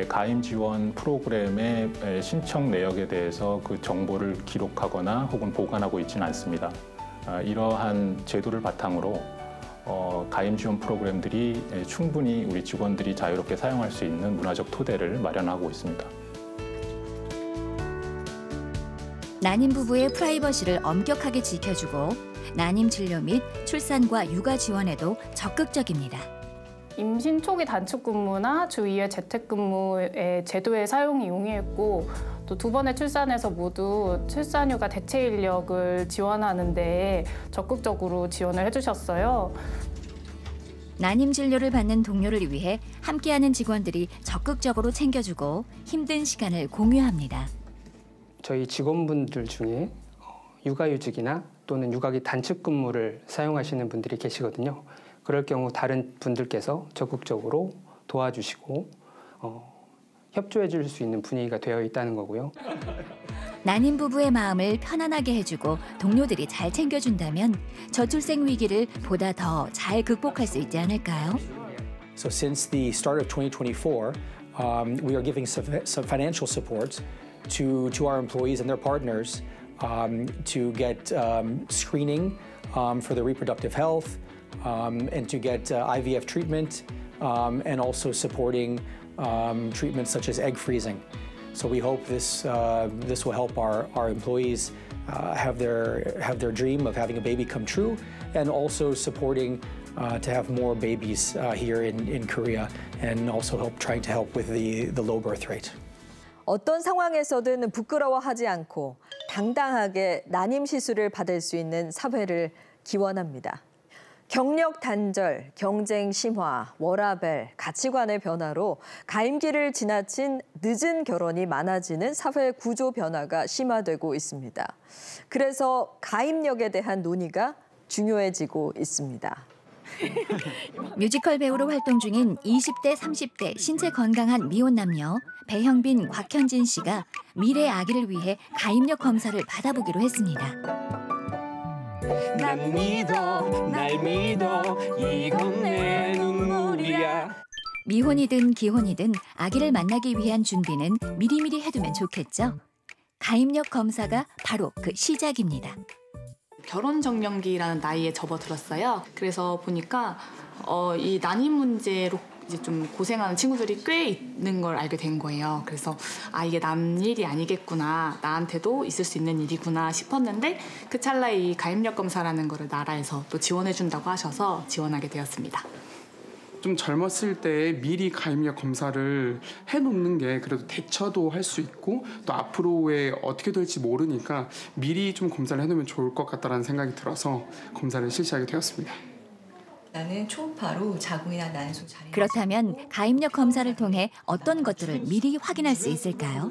가임 지원 프로그램의 신청 내역에 대해서 그 정보를 기록하거나 혹은 보관하고 있지는 않습니다. 이러한 제도를 바탕으로 가임 지원 프로그램들이 충분히 우리 직원들이 자유롭게 사용할 수 있는 문화적 토대를 마련하고 있습니다. 난임 부부의 프라이버시를 엄격하게 지켜주고 난임 진료 및 출산과 육아 지원에도 적극적입니다. 임신 초기 단축 근무나 주 2회 재택근무의 제도의 사용이 용이했고 또 2번의 출산에서 모두 출산휴가 대체 인력을 지원하는 데 적극적으로 지원을 해주셨어요. 난임 진료를 받는 동료를 위해 함께하는 직원들이 적극적으로 챙겨주고 힘든 시간을 공유합니다. 저희 직원분들 중에 육아휴직이나 또는 육아기 단축 근무를 사용하시는 분들이 계시거든요. 그럴 경우 다른 분들께서 적극적으로 도와주시고 협조해 줄 수 있는 분위기가 되어 있다는 거고요. 난임 부부의 마음을 편안하게 해주고 동료들이 잘 챙겨준다면 저출생 위기를 보다 더 잘 극복할 수 있지 않을까요? So since the start of 2024, we are giving some financial support to our employees and their partners to get screening for their reproductive health and to get IVF treatment and also supporting treatments such as egg freezing. So we hope this will help our employees have their dream of having a baby come true, and also supporting to have more babies here in Korea, and also trying to help with the low birth rate. 어떤 상황에서든 부끄러워하지 않고 당당하게 난임 시술을 받을 수 있는 사회를 기원합니다. 경력 단절, 경쟁 심화, 워라밸, 가치관의 변화로 가임기를 지나친 늦은 결혼이 많아지는 사회 구조 변화가 심화되고 있습니다. 그래서 가임력에 대한 논의가 중요해지고 있습니다. 뮤지컬 배우로 활동 중인 20대, 30대 신체 건강한 미혼 남녀 배형빈, 곽현진 씨가 미래 아기를 위해 가임력 검사를 받아보기로 했습니다. 난 믿어, 날 믿어, 이건 내 눈물이야. 미혼이든 기혼이든 아기를 만나기 위한 준비는 미리미리 해두면 좋겠죠. 가임력 검사가 바로 그 시작입니다. 결혼 정년기라는 나이에 접어들었어요. 그래서 보니까 이 난임 문제로 이제 좀 고생하는 친구들이 꽤 있는 걸 알게 된 거예요. 그래서 이게 남 일이 아니겠구나, 나한테도 있을 수 있는 일이구나 싶었는데 그 찰나에 이 가임력 검사라는 거를 나라에서 또 지원해준다고 하셔서 지원하게 되었습니다. 좀 젊었을 때 미리 가임력 검사를 해놓는 게 그래도 대처도 할 수 있고 또 앞으로의 어떻게 될지 모르니까 미리 좀 검사를 해놓으면 좋을 것 같다는 생각이 들어서 검사를 실시하게 되었습니다. 나는 초음파로 자궁이나 난소 자리. 그렇다면 가임력 검사를 통해 어떤 것들을 미리 확인할 수 있을까요?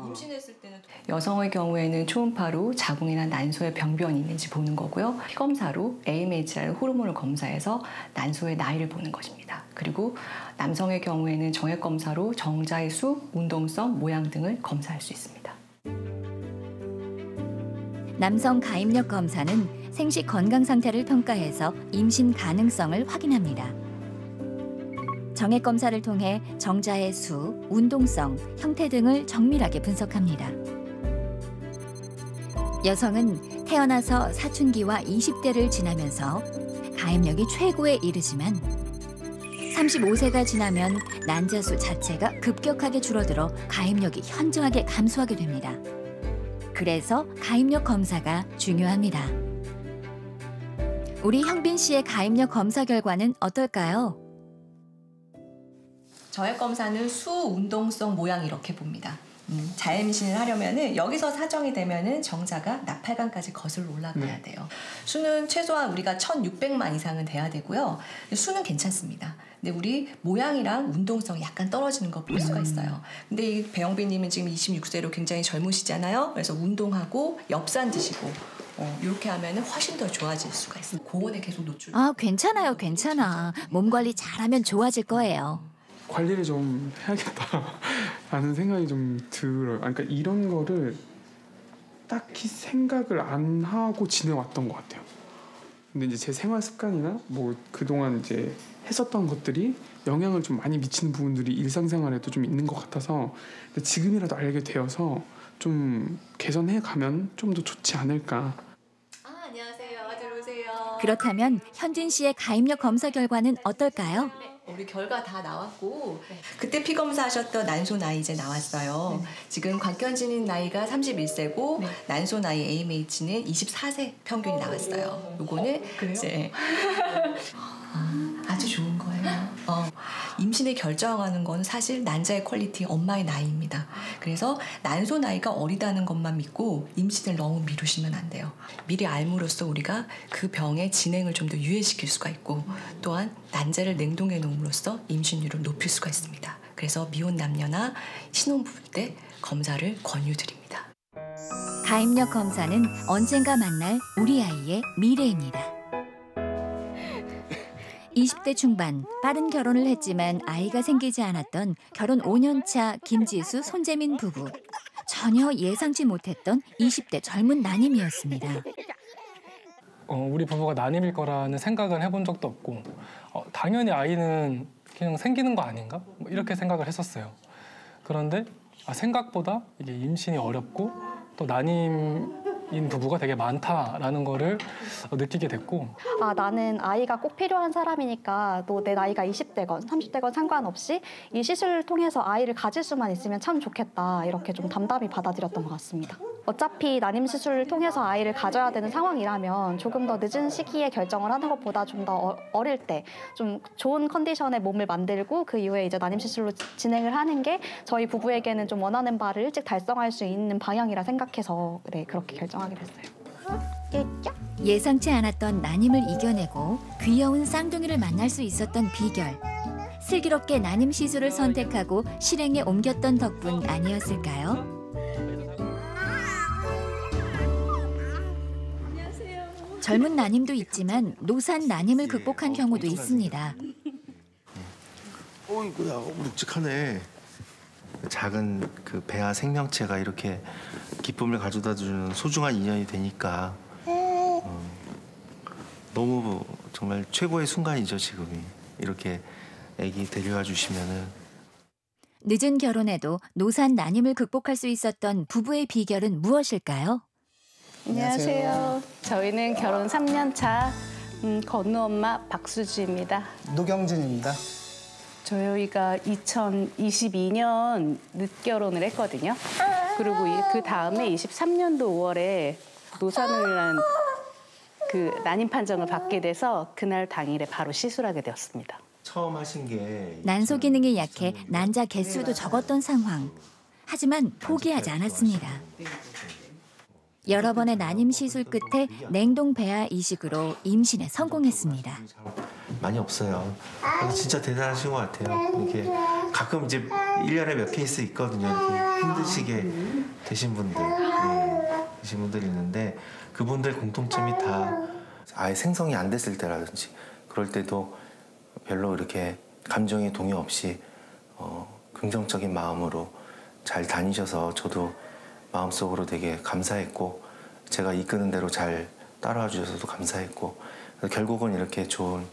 임신했을 때는 여성의 경우에는 초음파로 자궁이나 난소에 병변이 있는지 보는 거고요. 피검사로 AMH라는 호르몬을 검사해서 난소의 나이를 보는 것입니다. 그리고 남성의 경우에는 정액 검사로 정자의 수, 운동성, 모양 등을 검사할 수 있습니다. 남성 가임력 검사는 생식 건강 상태를 평가해서 임신 가능성을 확인합니다. 정액 검사를 통해 정자의 수, 운동성, 형태 등을 정밀하게 분석합니다. 여성은 태어나서 사춘기와 20대를 지나면서 가임력이 최고에 이르지만 35세가 지나면 난자수 자체가 급격하게 줄어들어 가임력이 현저하게 감소하게 됩니다. 그래서 가임력 검사가 중요합니다. 우리 형빈 씨의 가임력 검사 결과는 어떨까요? 정액 검사는 수, 운동성, 모양 이렇게 봅니다. 자임신을 하려면은 여기서 사정이 되면은 정자가 나팔관까지 거슬러 올라가야 돼요. 수는 최소한 우리가 1,600만 이상은 돼야 되고요. 수는 괜찮습니다. 근데 우리 모양이랑 운동성이 약간 떨어지는 거 볼 수가 있어요. 근데 이 배영빈님은 지금 26세로 굉장히 젊으시잖아요. 그래서 운동하고 엽산 드시고 이렇게 하면 훨씬 더 좋아질 수가 있어요. 고온에 계속 노출. 괜찮아요, 괜찮아. 몸 관리 잘하면 좋아질 거예요. 관리를 좀 해야겠다라는 생각이 좀 들어요. 그러니까 이런 거를 딱히 생각을 안 하고 지내왔던 것 같아요. 근데 이제 제 생활 습관이나 뭐 그동안 이제 했었던 것들이 영향을 좀 많이 미치는 부분들이 일상생활에도 좀 있는 것 같아서 근데 지금이라도 알게 되어서 좀 개선해 가면 좀 더 좋지 않을까. 안녕하세요. 들어오세요. 그렇다면 현진 씨의 가임력 검사 결과는 어떨까요? 우리 결과 다 나왔고 그때 피검사하셨던 난소 나이 이제 나왔어요. 지금 곽현진님 나이가 31세고 난소 나이 AMH는 24세 평균이 나왔어요. 요거는 이제 아주 좋은 거예요. 임신을 결정하는 건 사실 난자의 퀄리티, 엄마의 나이입니다. 그래서 난소 나이가 어리다는 것만 믿고 임신을 너무 미루시면 안 돼요. 미리 알므로써 우리가 그 병의 진행을 좀 더 유예시킬 수가 있고 또한 난자를 냉동해 놓음으로써 임신율을 높일 수가 있습니다. 그래서 미혼 남녀나 신혼부부 때 검사를 권유드립니다. 가임력 검사는 언젠가 만날 우리 아이의 미래입니다. 20대 중반 빠른 결혼을 했지만 아이가 생기지 않았던 결혼 5년 차 김지수, 손재민 부부. 전혀 예상치 못했던 20대 젊은 난임이었습니다. 우리 부부가 난임일 거라는 생각은 해본 적도 없고 당연히 아이는 그냥 생기는 거 아닌가? 뭐 이렇게 생각을 했었어요. 그런데 생각보다 이게 임신이 어렵고 또 난임이 인 부부가 되게 많다라는 거를 느끼게 됐고 아, 나는 아이가 꼭 필요한 사람이니까 또 내 나이가 20대건 30대건 상관없이 이 시술을 통해서 아이를 가질 수만 있으면 참 좋겠다 이렇게 좀 담담히 받아들였던 것 같습니다. 어차피 난임 시술을 통해서 아이를 가져야 되는 상황이라면 조금 더 늦은 시기에 결정을 하는 것보다 좀 더 어릴 때 좀 좋은 컨디션의 몸을 만들고 그 이후에 이제 난임 시술로 진행을 하는 게 저희 부부에게는 좀 원하는 바를 일찍 달성할 수 있는 방향이라 생각해서 네, 그렇게 결정하게 됐어요. 예상치 않았던 난임을 이겨내고 귀여운 쌍둥이를 만날 수 있었던 비결. 슬기롭게 난임 시술을 선택하고 실행에 옮겼던 덕분 아니었을까요? 젊은 난임도 있지만 노산 난임을 극복한 경우도 있습니다. 어이구야, 묵직하네. 작은 그 배아 생명체가 이렇게 기쁨을 가져다주는 소중한 인연이 되니까 너무 정말 최고의 순간이죠, 지금이. 이렇게 아기 데려와 주시면은. 늦은 결혼에도 노산 난임을 극복할 수 있었던 부부의 비결은 무엇일까요? 안녕하세요. 저희는 결혼 3년 차 건우 엄마 박수지입니다. 노경진입니다. 저희가 2022년 늦결혼을 했거든요. 그리고 그 다음에 23년도 5월에 노산후유라는 그 난임 판정을 받게 돼서 그날 당일에 바로 시술하게 되었습니다. 처음 하신 게 난소 기능이 약해 난자 개수도 적었던 상황. 하지만 포기하지 않았습니다. 여러 번의 난임 시술 끝에 냉동 배아 이식으로 임신에 성공했습니다. 많이 없어요. 진짜 대단하신 것 같아요. 이렇게 가끔 이제 1년에 몇 케이스 있거든요. 이렇게 힘드시게 되신 분들 있는데 그분들 공통점이 다 아예 생성이 안 됐을 때라든지 그럴 때도 별로 이렇게 감정의 동요 없이 긍정적인 마음으로 잘 다니셔서 저도 마음속으로 되게 감사했고 제가 이끄는 대로 잘 따라와 주셔서도 감사했고 결국은 이렇게 좋은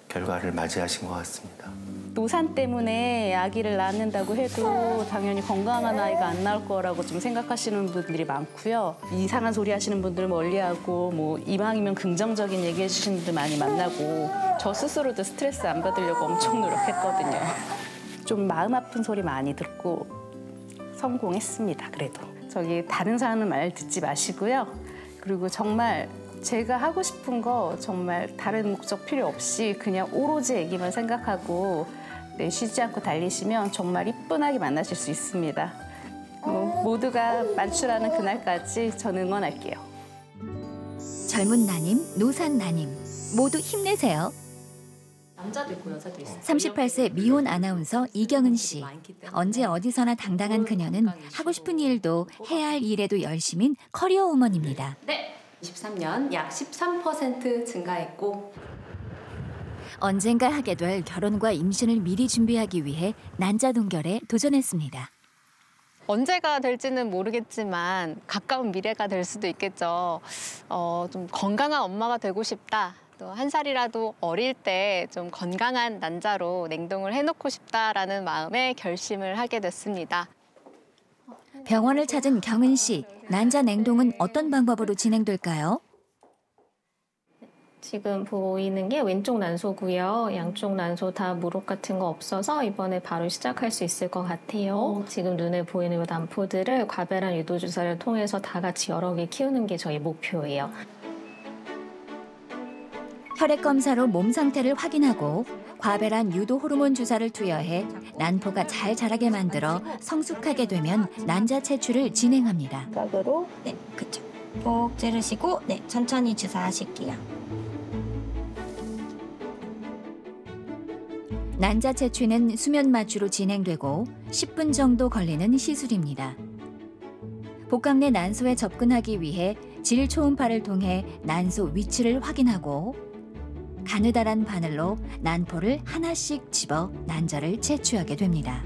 결과를 맞이하신 것 같습니다. 노산 때문에 아기를 낳는다고 해도 당연히 건강한 아이가 안 나올 거라고 좀 생각하시는 분들이 많고요. 이상한 소리 하시는 분들 멀리하고 뭐 이왕이면 긍정적인 얘기 해주시는 분들 많이 만나고 저 스스로도 스트레스 안 받으려고 엄청 노력했거든요. 좀 마음 아픈 소리 많이 듣고 성공했습니다. 그래도 저기 다른 사람은 말 듣지 마시고요. 그리고 정말 제가 하고 싶은 거 정말 다른 목적 필요 없이 그냥 오로지 애기만 생각하고 쉬지 않고 달리시면 정말 이쁜 아기 만나실 수 있습니다. 모두가 만출하는 그날까지 저는 응원할게요. 젊은 난임, 노산 난임 모두 힘내세요. 남자도 있고 여자도 있어요. 38세 미혼 아나운서 이경은 씨. 언제 어디서나 당당한 그녀는 하고 싶은 일도 해야 할 일에도 열심인 커리어 우먼입니다. 네, 23년 약 13% 증가했고 언젠가 하게 될 결혼과 임신을 미리 준비하기 위해 난자 동결에 도전했습니다. 언제가 될지는 모르겠지만 가까운 미래가 될 수도 있겠죠. 좀 건강한 엄마가 되고 싶다. 또 한 살이라도 어릴 때 좀 건강한 난자로 냉동을 해놓고 싶다라는 마음에 결심을 하게 됐습니다. 병원을 찾은 경은 씨. 난자 냉동은 어떤 방법으로 진행될까요? 지금 보이는 게 왼쪽 난소고요. 양쪽 난소 다 무릎 같은 거 없어서 이번에 바로 시작할 수 있을 것 같아요. 지금 눈에 보이는 이 난포들을 과배란 유도주사를 통해서 다 같이 여러 개 키우는 게 저희 목표예요. 혈액 검사로 몸 상태를 확인하고 과배란 유도 호르몬 주사를 투여해 난포가 잘 자라게 만들어 성숙하게 되면 난자 채취를 진행합니다. 각으로 네, 그쵸. 꼭 찌르시고 네, 천천히 주사하실게요. 난자 채취는 수면 마취로 진행되고 10분 정도 걸리는 시술입니다. 복강 내 난소에 접근하기 위해 질 초음파를 통해 난소 위치를 확인하고 가느다란 바늘로 난포를 하나씩 집어 난자를 채취하게 됩니다.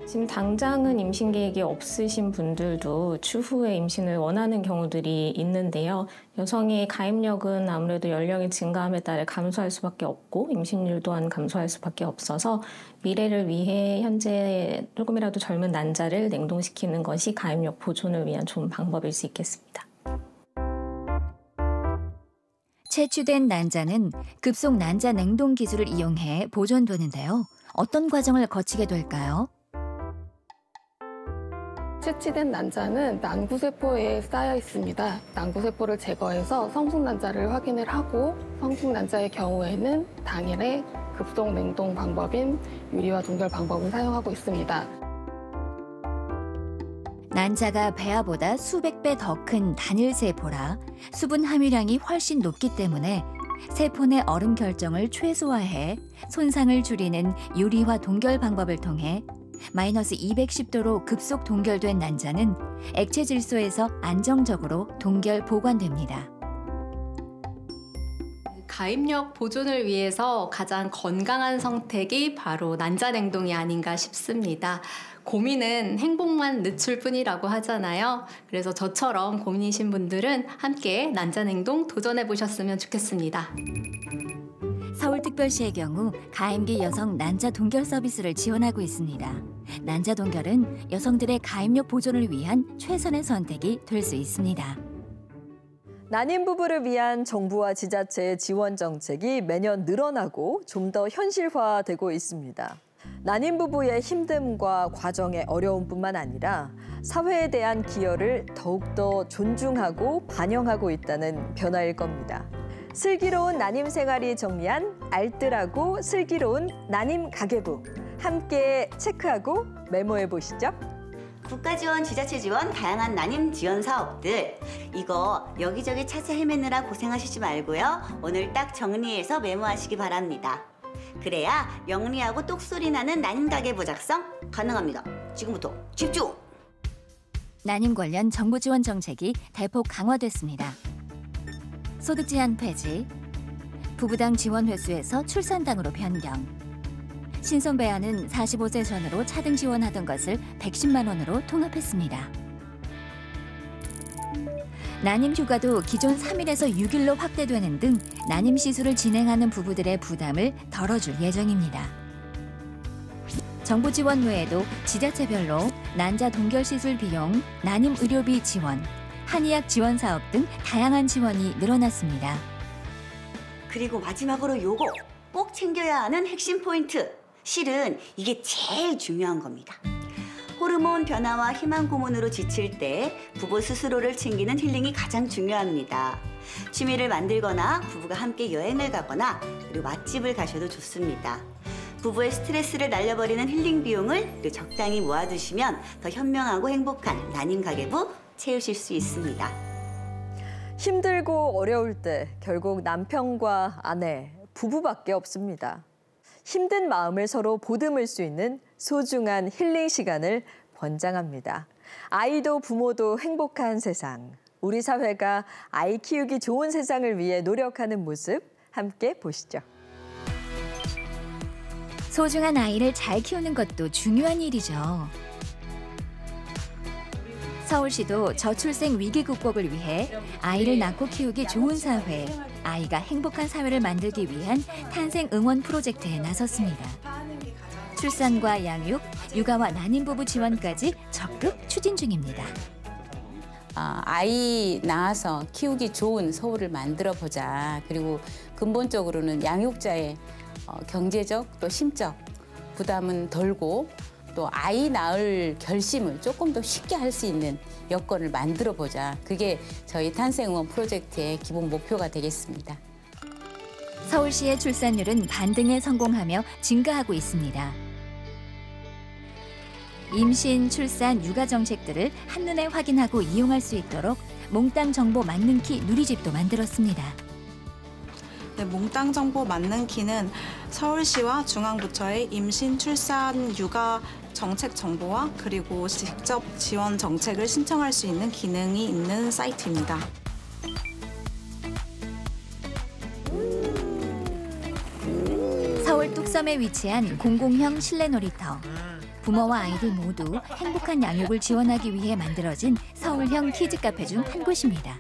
지금 당장은 임신 계획이 없으신 분들도 추후에 임신을 원하는 경우들이 있는데요. 여성의 가임력은 아무래도 연령이 증가함에 따라 감소할 수밖에 없고 임신율 또한 감소할 수밖에 없어서 미래를 위해 현재 조금이라도 젊은 난자를 냉동시키는 것이 가임력 보존을 위한 좋은 방법일 수 있겠습니다. 채취된 난자는 급속 난자 냉동 기술을 이용해 보존되는데요. 어떤 과정을 거치게 될까요? 채취된 난자는 난구세포에 쌓여 있습니다. 난구세포를 제거해서 성숙 난자를 확인을 하고 성숙 난자의 경우에는 당일에 급속 냉동 방법인 유리화 동결 방법을 사용하고 있습니다. 난자가 배아보다 수백 배 더 큰 단일 세포라 수분 함유량이 훨씬 높기 때문에 세포 내 얼음 결정을 최소화해 손상을 줄이는 유리화 동결 방법을 통해 마이너스 210도로 급속 동결된 난자는 액체 질소에서 안정적으로 동결 보관됩니다. 가입력 보존을 위해서 가장 건강한 선택이 바로 난자 냉동이 아닌가 싶습니다. 고민은 행복만 늦출 뿐이라고 하잖아요. 그래서 저처럼 고민이신 분들은 함께 난자 냉동 도전해 보셨으면 좋겠습니다. 서울특별시의 경우 가임기 여성 난자 동결 서비스를 지원하고 있습니다. 난자 동결은 여성들의 가임력 보존을 위한 최선의 선택이 될 수 있습니다. 난임 부부를 위한 정부와 지자체의 지원 정책이 매년 늘어나고 좀 더 현실화되고 있습니다. 난임 부부의 힘듦과 과정의 어려움뿐만 아니라 사회에 대한 기여를 더욱더 존중하고 반영하고 있다는 변화일 겁니다. 슬기로운 난임 생활이 정리한 알뜰하고 슬기로운 난임 가계부. 함께 체크하고 메모해 보시죠. 국가 지원, 지자체 지원, 다양한 난임 지원 사업들. 이거 여기저기 찾아 헤매느라 고생하시지 말고요. 오늘 딱 정리해서 메모하시기 바랍니다. 그래야 영리하고 똑소리 나는 난임 가계부 작성 가능합니다. 지금부터 집중! 난임 관련 정부 지원 정책이 대폭 강화됐습니다. 소득 제한 폐지, 부부당 지원 횟수에서 출산당으로 변경, 신선 배아는 45세 전으로 차등 지원하던 것을 110만 원으로 통합했습니다. 난임 휴가도 기존 3일에서 6일로 확대되는 등 난임 시술을 진행하는 부부들의 부담을 덜어줄 예정입니다. 정부 지원 외에도 지자체별로 난자 동결 시술 비용, 난임 의료비 지원, 한의학 지원 사업 등 다양한 지원이 늘어났습니다. 그리고 마지막으로 요거 꼭 챙겨야 하는 핵심 포인트. 실은 이게 제일 중요한 겁니다. 호르몬 변화와 희망 고문으로 지칠 때 부부 스스로를 챙기는 힐링이 가장 중요합니다. 취미를 만들거나 부부가 함께 여행을 가거나 그리고 맛집을 가셔도 좋습니다. 부부의 스트레스를 날려버리는 힐링 비용을 적당히 모아두시면 더 현명하고 행복한 난임 가계부 채우실 수 있습니다. 힘들고 어려울 때 결국 남편과 아내, 부부밖에 없습니다. 힘든 마음을 서로 보듬을 수 있는 소중한 힐링 시간을 권장합니다. 아이도 부모도 행복한 세상. 우리 사회가 아이 키우기 좋은 세상을 위해 노력하는 모습 함께 보시죠. 소중한 아이를 잘 키우는 것도 중요한 일이죠. 서울시도 저출생 위기 극복을 위해 아이를 낳고 키우기 좋은 사회, 아이가 행복한 사회를 만들기 위한 탄생 응원 프로젝트에 나섰습니다. 출산과 양육, 육아와 난임 부부 지원까지 적극 추진 중입니다. 아이 낳아서 키우기 좋은 서울을 만들어 보자. 그리고 근본적으로는 양육자의 경제적 또 심적 부담은 덜고 또 아이 낳을 결심을 조금 더 쉽게 할 수 있는 여건을 만들어 보자. 그게 저희 탄생 응원 프로젝트의 기본 목표가 되겠습니다. 서울시의 출산율은 반등에 성공하며 증가하고 있습니다. 임신, 출산, 육아 정책들을 한눈에 확인하고 이용할 수 있도록 몽땅 정보 맞는 키 누리집도 만들었습니다. 네, 몽땅 정보 맞는 키는 서울시와 중앙부처의 임신, 출산, 육아 정책 정보와 그리고 직접 지원 정책을 신청할 수 있는 기능이 있는 사이트입니다. 서울 뚝섬에 위치한 공공형 실내 놀이터. 부모와 아이들 모두 행복한 양육을 지원하기 위해 만들어진 서울 서울형 키즈 카페 중 한 곳입니다.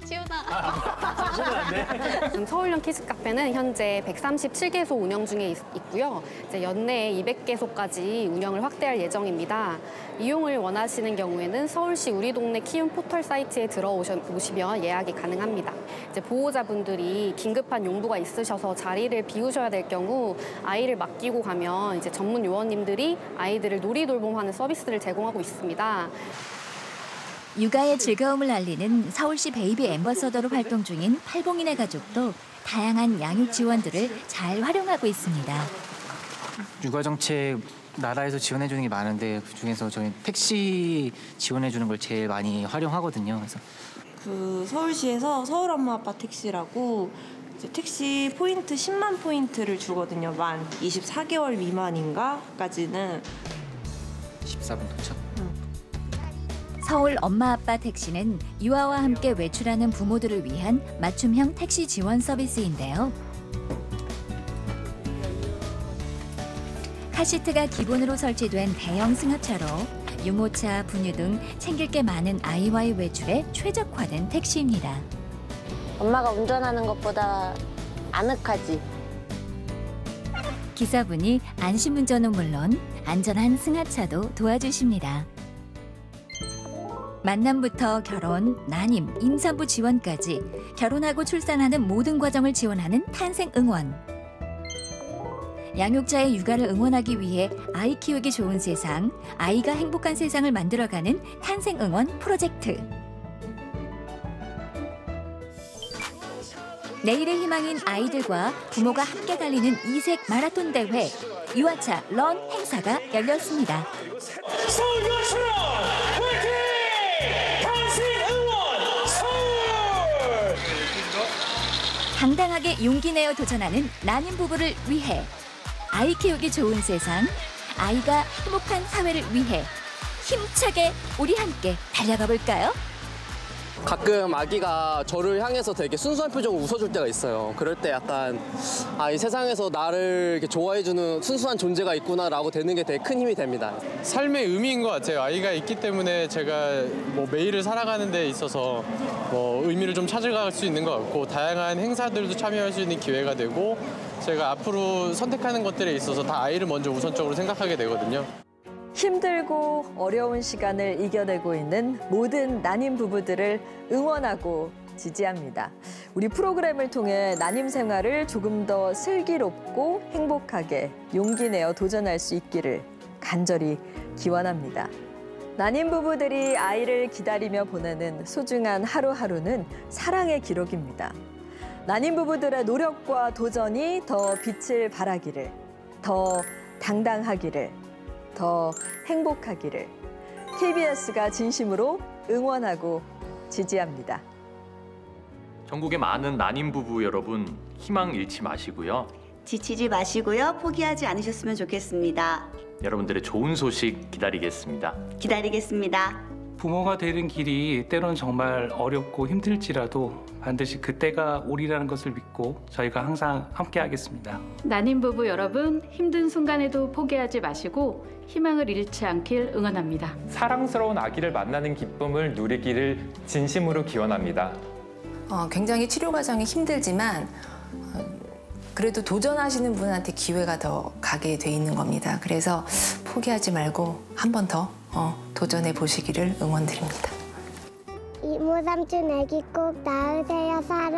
서울형 키즈 카페는 현재 137개소 운영 중에 있고요. 이제 연내에 200개소까지 운영을 확대할 예정입니다. 이용을 원하시는 경우에는 서울시 우리 동네 키움 포털 사이트에 들어오시면 예약이 가능합니다. 이제 보호자분들이 긴급한 용부가 있으셔서 자리를 비우셔야 될 경우 아이를 맡기고 가면 이제 전문 요원님들이 아이들을 놀이돌봄하는 서비스를 제공하고 있습니다. 육아의 즐거움을 알리는 서울시 베이비 앰버서더로 활동 중인 팔봉인의 가족도 다양한 양육 지원들을 잘 활용하고 있습니다. 육아 정책 나라에서 지원해 주는 게 많은데 그중에서 저희 택시 지원해 주는 걸 제일 많이 활용하거든요. 그래서 그 서울시에서 서울 엄마 아빠 택시라고 이제 택시 포인트 10만 포인트를 주거든요. 만 24개월 미만인가까지는 14분 도착. 서울 엄마 아빠 택시는 유아와 함께 외출하는 부모들을 위한 맞춤형 택시 지원 서비스인데요. 카시트가 기본으로 설치된 대형 승합차로 유모차, 분유 등 챙길 게 많은 아이와의 외출에 최적화된 택시입니다. 엄마가 운전하는 것보다 아늑하지. 기사분이 안심운전은 물론 안전한 승하차도 도와주십니다. 만남부터 결혼, 난임, 임산부 지원까지 결혼하고 출산하는 모든 과정을 지원하는 탄생응원. 양육자의 육아를 응원하기 위해 아이 키우기 좋은 세상, 아이가 행복한 세상을 만들어가는 탄생응원 프로젝트. 내일의 희망인 아이들과 부모가 함께 달리는 이색 마라톤 대회, 유아차 런 행사가 열렸습니다. 서울유아처럼 화이팅! 탄생응원 서울! 당당하게 용기 내어 도전하는 난임 부부를 위해 아이 키우기 좋은 세상, 아이가 행복한 사회를 위해 힘차게 우리 함께 달려가 볼까요? 가끔 아기가 저를 향해서 되게 순수한 표정으로 웃어줄 때가 있어요. 그럴 때 약간 이 세상에서 나를 이렇게 좋아해주는 순수한 존재가 있구나라고 되는 게 되게 큰 힘이 됩니다. 삶의 의미인 것 같아요. 아이가 있기 때문에 제가 뭐 매일을 살아가는 데 있어서 뭐 의미를 좀 찾아갈 수 있는 것 같고 다양한 행사들도 참여할 수 있는 기회가 되고 제가 앞으로 선택하는 것들에 있어서 다 아이를 먼저 우선적으로 생각하게 되거든요. 힘들고 어려운 시간을 이겨내고 있는 모든 난임 부부들을 응원하고 지지합니다. 우리 프로그램을 통해 난임 생활을 조금 더 슬기롭고 행복하게 용기 내어 도전할 수 있기를 간절히 기원합니다. 난임 부부들이 아이를 기다리며 보내는 소중한 하루하루는 사랑의 기록입니다. 난임 부부들의 노력과 도전이 더 빛을 발하기를, 더 당당하기를, 더 행복하기를 KBS가 진심으로 응원하고 지지합니다. 전국의 많은 난임 부부 여러분 희망 잃지 마시고요. 지치지 마시고요. 포기하지 않으셨으면 좋겠습니다. 여러분들의 좋은 소식 기다리겠습니다. 기다리겠습니다. 부모가 되는 길이 때론 정말 어렵고 힘들지라도 반드시 그때가 오리라는 것을 믿고 저희가 항상 함께하겠습니다. 난임 부부 여러분, 힘든 순간에도 포기하지 마시고 희망을 잃지 않길 응원합니다. 사랑스러운 아기를 만나는 기쁨을 누리기를 진심으로 기원합니다. 굉장히 치료 과정이 힘들지만 그래도 도전하시는 분한테 기회가 더 가게 돼 있는 겁니다. 그래서 포기하지 말고 한 번 더 도전해 보시기를 응원드립니다. 이모 삼촌 아기 꼭 낳으세요. 사랑.